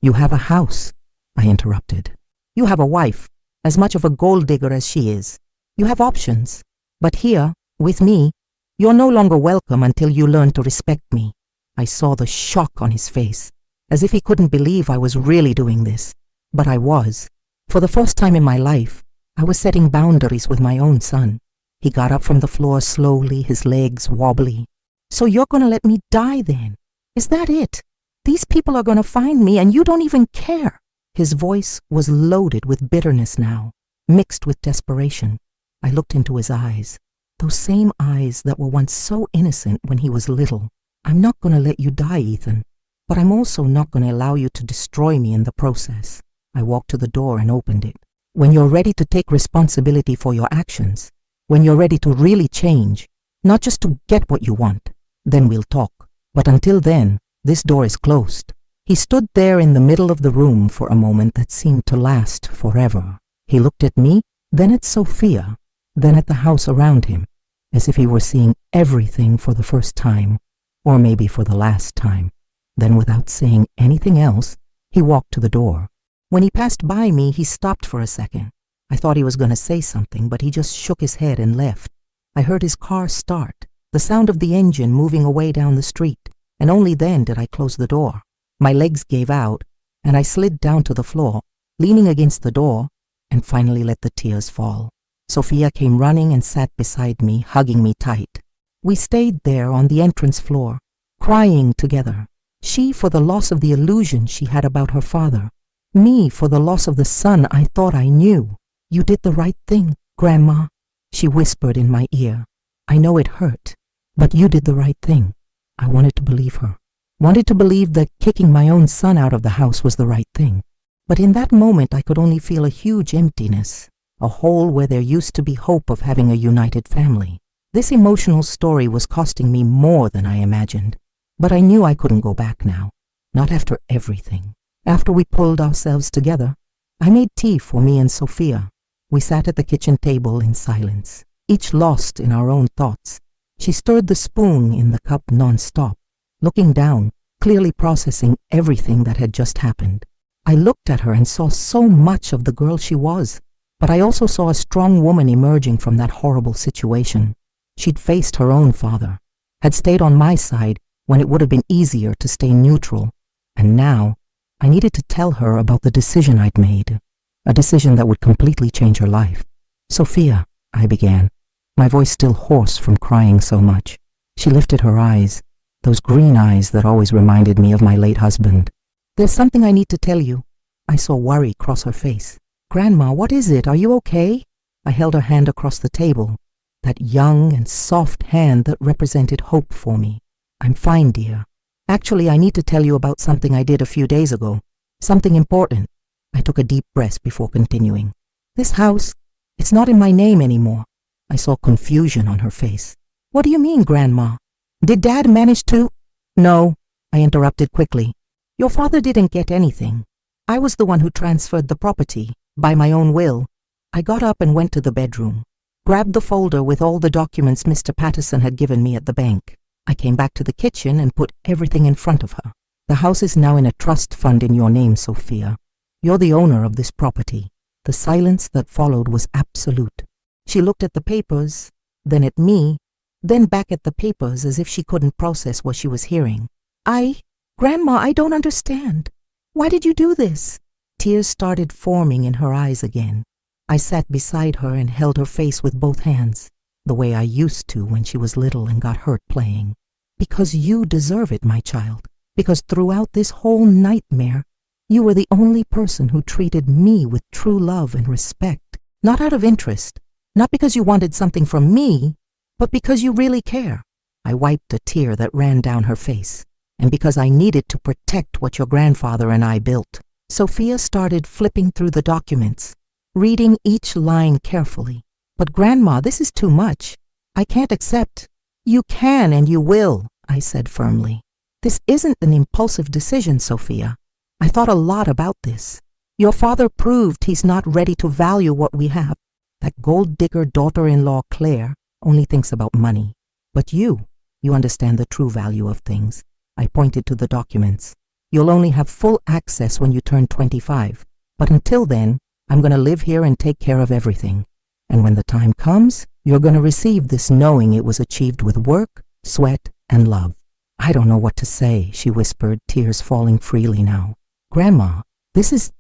You have a house, I interrupted. You have a wife, as much of a gold digger as she is. You have options. But here, with me, you're no longer welcome until you learn to respect me. I saw the shock on his face, as if he couldn't believe I was really doing this. But I was. For the first time in my life, I was setting boundaries with my own son. He got up from the floor slowly, his legs wobbly. So you're going to let me die then? Is that it? These people are going to find me and you don't even care. His voice was loaded with bitterness now, mixed with desperation. I looked into his eyes, those same eyes that were once so innocent when he was little. I'm not going to let you die, Ethan. but I'm also not going to allow you to destroy me in the process. I walked to the door and opened it. When you're ready to take responsibility for your actions, when you're ready to really change, not just to get what you want, then we'll talk. But until then, this door is closed. He stood there in the middle of the room for a moment that seemed to last forever. He looked at me, then at Sophia, then at the house around him, as if he were seeing everything for the first time, or maybe for the last time. Then, without saying anything else, he walked to the door. When he passed by me, he stopped for a second. I thought he was going to say something, but he just shook his head and left. I heard his car start, the sound of the engine moving away down the street, and only then did I close the door. My legs gave out, and I slid down to the floor, leaning against the door, and finally let the tears fall. Sophia came running and sat beside me, hugging me tight. We stayed there on the entrance floor, crying together. She for the loss of the illusion she had about her father. Me for the loss of the son I thought I knew. You did the right thing, Grandma, she whispered in my ear. I know it hurt, but you did the right thing. I wanted to believe her. Wanted to believe that kicking my own son out of the house was the right thing. But in that moment I could only feel a huge emptiness, a hole where there used to be hope of having a united family. This emotional story was costing me more than I imagined. But I knew I couldn't go back now, not after everything. After we pulled ourselves together, I made tea for me and Sophia. We sat at the kitchen table in silence, each lost in our own thoughts. She stirred the spoon in the cup non-stop, looking down, clearly processing everything that had just happened. I looked at her and saw so much of the girl she was, but I also saw a strong woman emerging from that horrible situation. She'd faced her own father, had stayed on my side when it would have been easier to stay neutral, and now I needed to tell her about the decision I'd made, a decision that would completely change her life. Sophia, I began, my voice still hoarse from crying so much. She lifted her eyes, those green eyes that always reminded me of my late husband. There's something I need to tell you. I saw worry cross her face. Grandma, what is it? Are you okay? I held her hand across the table, that young and soft hand that represented hope for me. I'm fine, dear. Actually, I need to tell you about something I did a few days ago. Something important. I took a deep breath before continuing. This house, it's not in my name anymore. I saw confusion on her face. What do you mean, Grandma? Did Dad manage to? No, I interrupted quickly. Your father didn't get anything. I was the one who transferred the property, by my own will. I got up and went to the bedroom, grabbed the folder with all the documents Mr. Patterson had given me at the bank. I came back to the kitchen and put everything in front of her. The house is now in a trust fund in your name, Sophia. You're the owner of this property. The silence that followed was absolute. She looked at the papers, then at me, then back at the papers as if she couldn't process what she was hearing. Grandma, I don't understand. Why did you do this? Tears started forming in her eyes again. I sat beside her and held her face with both hands, the way I used to when she was little and got hurt playing. Because you deserve it, my child. Because throughout this whole nightmare, you were the only person who treated me with true love and respect. Not out of interest, not because you wanted something from me, but because you really care. I wiped a tear that ran down her face, and because I needed to protect what your grandfather and I built. Sophia started flipping through the documents, reading each line carefully. But Grandma, this is too much. I can't accept. You can and you will, I said firmly. This isn't an impulsive decision, Sophia. I thought a lot about this. Your father proved he's not ready to value what we have. That gold-digger daughter-in-law Claire only thinks about money. But you understand the true value of things. I pointed to the documents. You'll only have full access when you turn 25. But until then, I'm going to live here and take care of everything. And when the time comes, you're going to receive this knowing it was achieved with work, sweat, and love. I don't know what to say, she whispered, tears falling freely now. Grandma, it's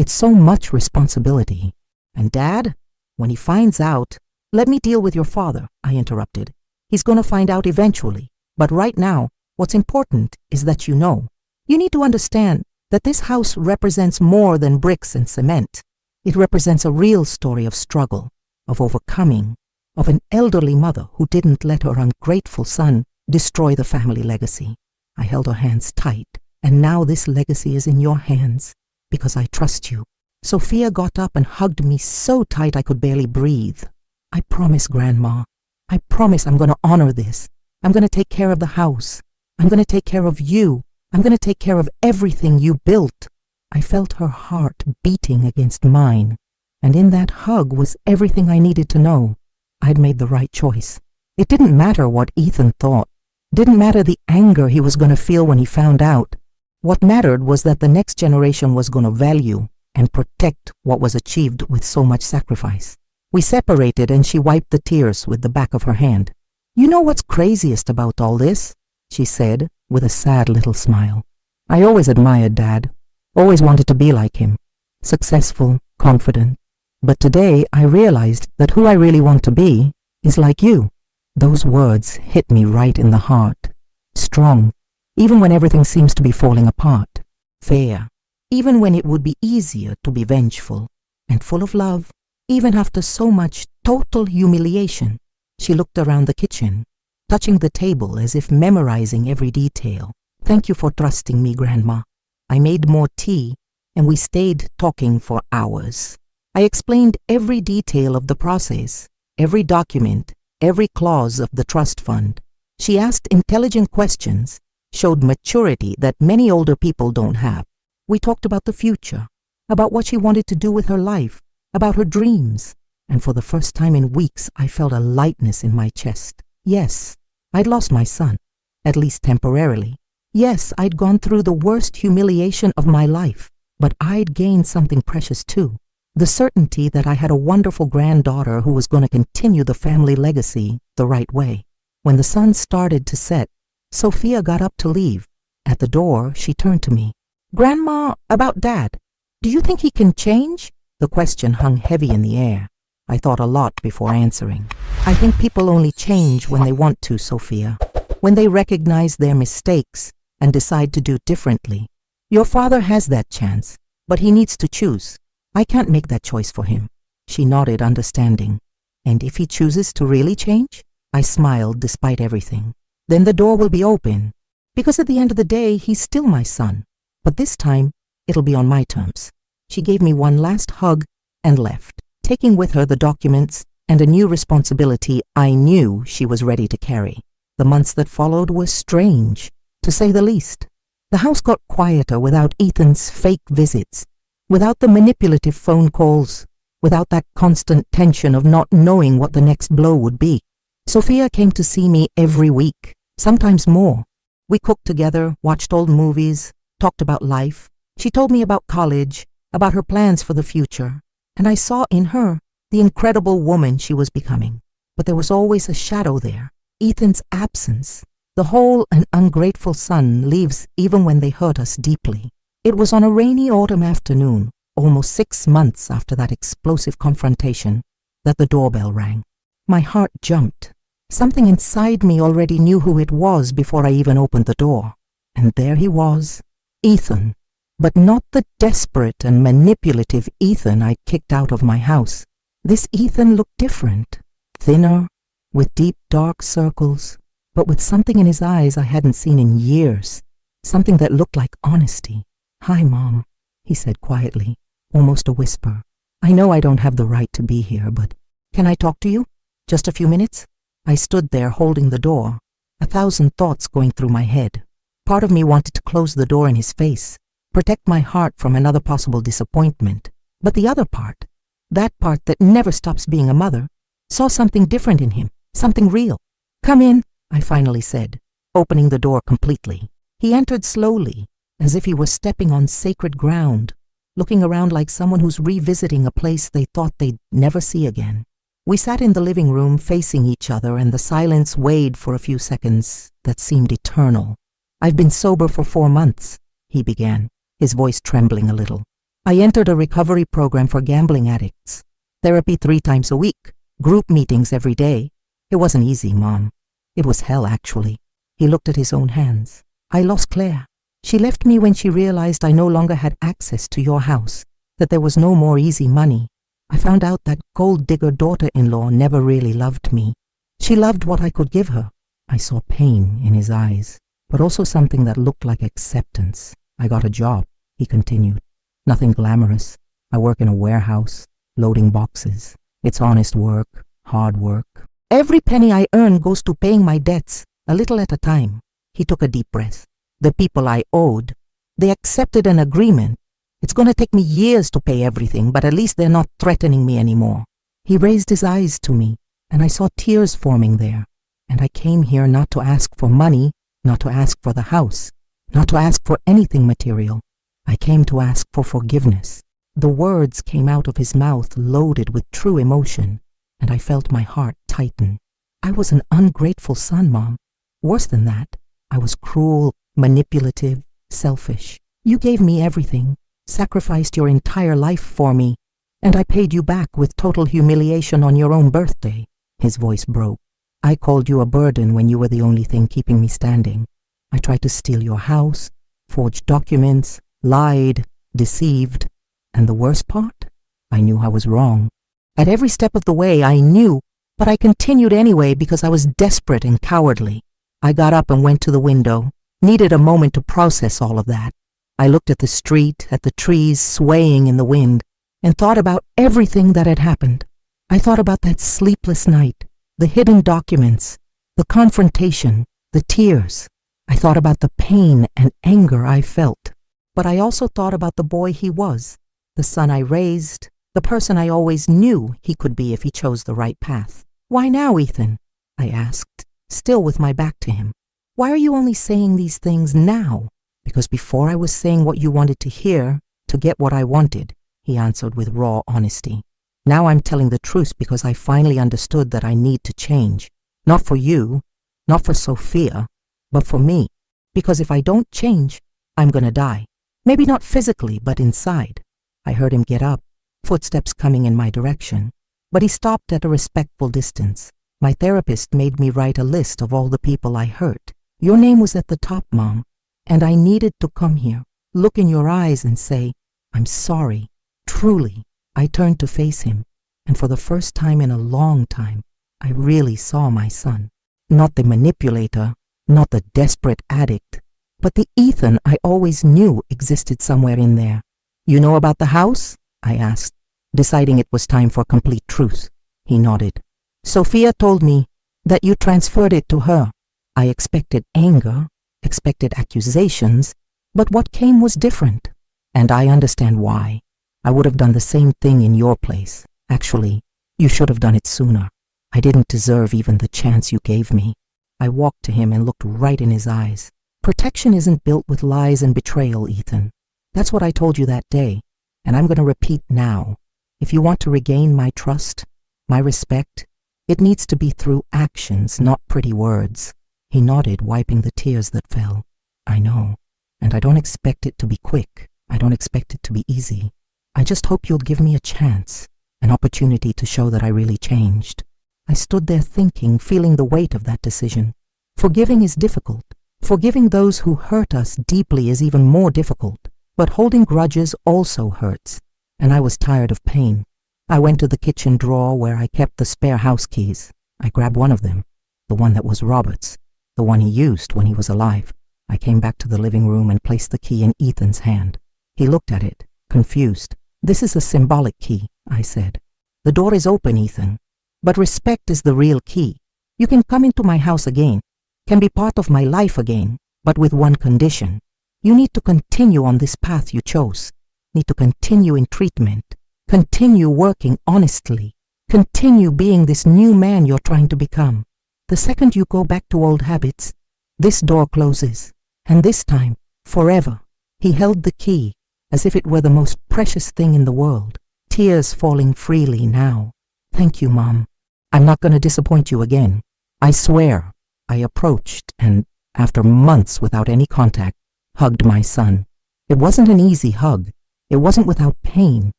so much responsibility. And Dad, when he finds out, let me deal with your father, I interrupted. He's going to find out eventually. But right now, what's important is that you know. You need to understand that this house represents more than bricks and cement. It represents a real story of struggle, of overcoming, of an elderly mother who didn't let her ungrateful son destroy the family legacy. I held her hands tight, And now this legacy is in your hands, because I trust you." Sophia got up and hugged me so tight I could barely breathe. "I promise, Grandma. I promise I'm going to honor this. I'm going to take care of the house. I'm going to take care of you. I'm going to take care of everything you built." I felt her heart beating against mine, and in that hug was everything I needed to know. I'd made the right choice. It didn't matter what Ethan thought. Didn't matter the anger he was going to feel when he found out. What mattered was that the next generation was going to value and protect what was achieved with so much sacrifice. We separated and she wiped the tears with the back of her hand. "You know what's craziest about all this?" she said with a sad little smile. "I always admired Dad, always wanted to be like him, successful, confident. But today I realized that who I really want to be is like you." Those words hit me right in the heart. Strong, even when everything seems to be falling apart. Fair, even when it would be easier to be vengeful. And full of love, even after so much total humiliation. She looked around the kitchen, touching the table as if memorizing every detail. "Thank you for trusting me, Grandma." I made more tea, and we stayed talking for hours. I explained every detail of the process, every document, every clause of the trust fund. She asked intelligent questions, showed maturity that many older people don't have. We talked about the future, about what she wanted to do with her life, about her dreams, and for the first time in weeks I felt a lightness in my chest. Yes, I'd lost my son, at least temporarily. Yes, I'd gone through the worst humiliation of my life, but I'd gained something precious too. The certainty that I had a wonderful granddaughter who was going to continue the family legacy the right way. When the sun started to set, Sophia got up to leave. At the door, she turned to me. "Grandma, about Dad, do you think he can change?" The question hung heavy in the air. I thought a lot before answering. "I think people only change when they want to, Sophia. When they recognize their mistakes and decide to do differently. Your father has that chance, but he needs to choose. I can't make that choice for him." She nodded, understanding. "And if he chooses to really change?" I smiled despite everything. "Then the door will be open. Because at the end of the day, he's still my son. But this time, it'll be on my terms." She gave me one last hug and left, taking with her the documents and a new responsibility I knew she was ready to carry. The months that followed were strange, to say the least. The house got quieter without Ethan's fake visits, without the manipulative phone calls, without that constant tension of not knowing what the next blow would be. Sophia came to see me every week, sometimes more. We cooked together, watched old movies, talked about life. She told me about college, about her plans for the future, and I saw in her the incredible woman she was becoming. But there was always a shadow there, Ethan's absence. The whole and ungrateful son leaves even when they hurt us deeply. It was on a rainy autumn afternoon, almost 6 months after that explosive confrontation, that the doorbell rang. My heart jumped. Something inside me already knew who it was before I even opened the door. And there he was, Ethan, but not the desperate and manipulative Ethan I'd kicked out of my house. This Ethan looked different, thinner, with deep dark circles, but with something in his eyes I hadn't seen in years, something that looked like honesty. "Hi, Mom," he said quietly, almost a whisper. "I know I don't have the right to be here, but can I talk to you? Just a few minutes?" I stood there holding the door, 1,000 thoughts going through my head. Part of me wanted to close the door in his face, protect my heart from another possible disappointment. But the other part, that part that never stops being a mother, saw something different in him, something real. "Come in," I finally said, opening the door completely. He entered slowly, as if he were stepping on sacred ground, looking around like someone who's revisiting a place they thought they'd never see again. We sat in the living room facing each other, and the silence weighed for a few seconds that seemed eternal. "I've been sober for 4 months, he began, his voice trembling a little. "I entered a recovery program for gambling addicts. Therapy 3 times a week, group meetings every day. It wasn't easy, Mom. It was hell, actually." He looked at his own hands. "I lost Claire. She left me when she realized I no longer had access to your house, that there was no more easy money. I found out that gold-digger daughter-in-law never really loved me. She loved what I could give her." I saw pain in his eyes. but also something that looked like acceptance. I got a job, he continued. Nothing glamorous. I work in a warehouse, loading boxes. It's honest work, hard work. Every penny I earn goes to paying my debts, a little at a time. He took a deep breath. The people I owed, they accepted an agreement. It's going to take me years to pay everything, but at least they're not threatening me anymore. He raised his eyes to me, and I saw tears forming there. And I came here not to ask for money, not to ask for the house, not to ask for anything material. I came to ask for forgiveness. The words came out of his mouth loaded with true emotion, and I felt my heart tighten. I was an ungrateful son, Mom. Worse than that, I was cruel, manipulative, selfish. You gave me everything, sacrificed your entire life for me, and I paid you back with total humiliation on your own birthday. His voice broke. I called you a burden when you were the only thing keeping me standing. I tried to steal your house, forged documents, lied, deceived, and the worst part? I knew I was wrong. At every step of the way I knew, but I continued anyway because I was desperate and cowardly. I got up and went to the window, needed a moment to process all of that. I looked at the street, at the trees swaying in the wind, and thought about everything that had happened. I thought about that sleepless night, the hidden documents, the confrontation, the tears. I thought about the pain and anger I felt. But I also thought about the boy he was, the son I raised, the person I always knew he could be if he chose the right path. Why now, Ethan? I asked, still with my back to him. Why are you only saying these things now? Because before I was saying what you wanted to hear, to get what I wanted, he answered with raw honesty. Now I'm telling the truth because I finally understood that I need to change. Not for you, not for Sophia, but for me. Because if I don't change, I'm gonna die. Maybe not physically, but inside. I heard him get up, footsteps coming in my direction. But he stopped at a respectful distance. My therapist made me write a list of all the people I hurt. Your name was at the top, Mom. And I needed to come here, look in your eyes and say, I'm sorry. Truly. I turned to face him, and for the first time in a long time, I really saw my son. Not the manipulator, not the desperate addict, but the Ethan I always knew existed somewhere in there. You know about the house? I asked, deciding it was time for complete truth. He nodded. Sophia told me that you transferred it to her. I expected anger, expected accusations, but what came was different, and I understand why. I would have done the same thing in your place. Actually, you should have done it sooner. I didn't deserve even the chance you gave me. I walked to him and looked right in his eyes. Protection isn't built with lies and betrayal, Ethan. That's what I told you that day, and I'm going to repeat now. If you want to regain my trust, my respect, it needs to be through actions, not pretty words. He nodded, wiping the tears that fell. I know, and I don't expect it to be quick. I don't expect it to be easy. I just hope you'll give me a chance, an opportunity to show that I really changed. I stood there thinking, feeling the weight of that decision. Forgiving is difficult. Forgiving those who hurt us deeply is even more difficult. But holding grudges also hurts, and I was tired of pain. I went to the kitchen drawer where I kept the spare house keys. I grabbed one of them, the one that was Robert's, the one he used when he was alive. I came back to the living room and placed the key in Ethan's hand. He looked at it, confused. This is a symbolic key, I said. The door is open, Ethan, but respect is the real key. You can come into my house again, can be part of my life again, but with one condition. You need to continue on this path you chose, need to continue in treatment, continue working honestly, continue being this new man you're trying to become. The second you go back to old habits, this door closes, and this time, forever. He held the key, as if it were the most precious thing in the world, tears falling freely now. Thank you, Mom. I'm not going to disappoint you again. I swear. I approached and, after months without any contact, hugged my son. It wasn't an easy hug. It wasn't without pain,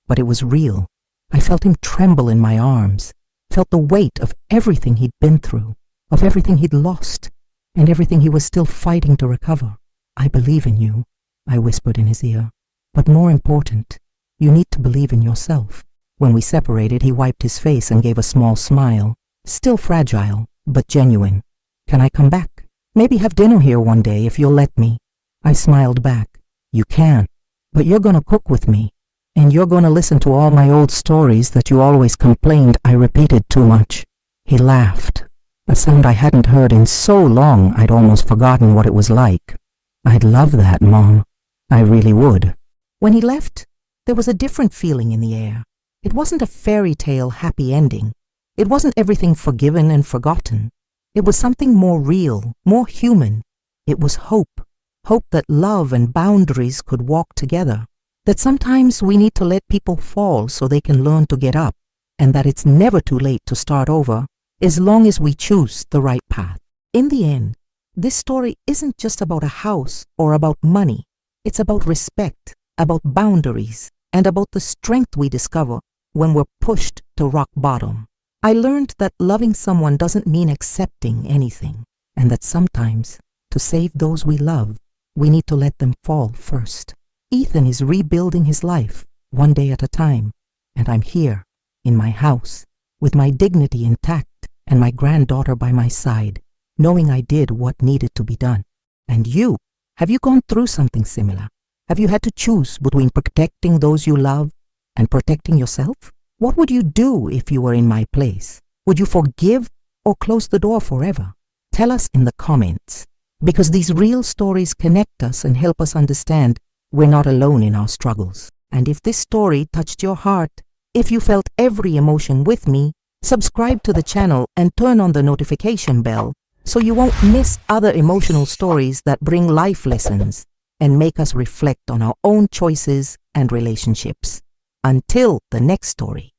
but it was real. I felt him tremble in my arms, felt the weight of everything he'd been through, of everything he'd lost, and everything he was still fighting to recover. I believe in you, I whispered in his ear. But more important, you need to believe in yourself. When we separated, he wiped his face and gave a small smile, still fragile, but genuine. Can I come back? Maybe have dinner here one day if you'll let me. I smiled back. You can, but you're gonna cook with me. And you're gonna listen to all my old stories that you always complained I repeated too much. He laughed, a sound I hadn't heard in so long I'd almost forgotten what it was like. I'd love that, Mom. I really would. When he left, there was a different feeling in the air. It wasn't a fairy tale happy ending. It wasn't everything forgiven and forgotten. It was something more real, more human. It was hope. Hope that love and boundaries could walk together. That sometimes we need to let people fall so they can learn to get up, and that it's never too late to start over as long as we choose the right path. In the end, this story isn't just about a house or about money. It's about respect, about boundaries, and about the strength we discover when we're pushed to rock bottom. I learned that loving someone doesn't mean accepting anything, and that sometimes, to save those we love, we need to let them fall first. Ethan is rebuilding his life, one day at a time, and I'm here, in my house, with my dignity intact and my granddaughter by my side, knowing I did what needed to be done. And you, have you gone through something similar? Have you had to choose between protecting those you love and protecting yourself? What would you do if you were in my place? Would you forgive or close the door forever? Tell us in the comments, because these real stories connect us and help us understand we're not alone in our struggles. And if this story touched your heart, if you felt every emotion with me, subscribe to the channel and turn on the notification bell so you won't miss other emotional stories that bring life lessons and make us reflect on our own choices and relationships. Until the next story.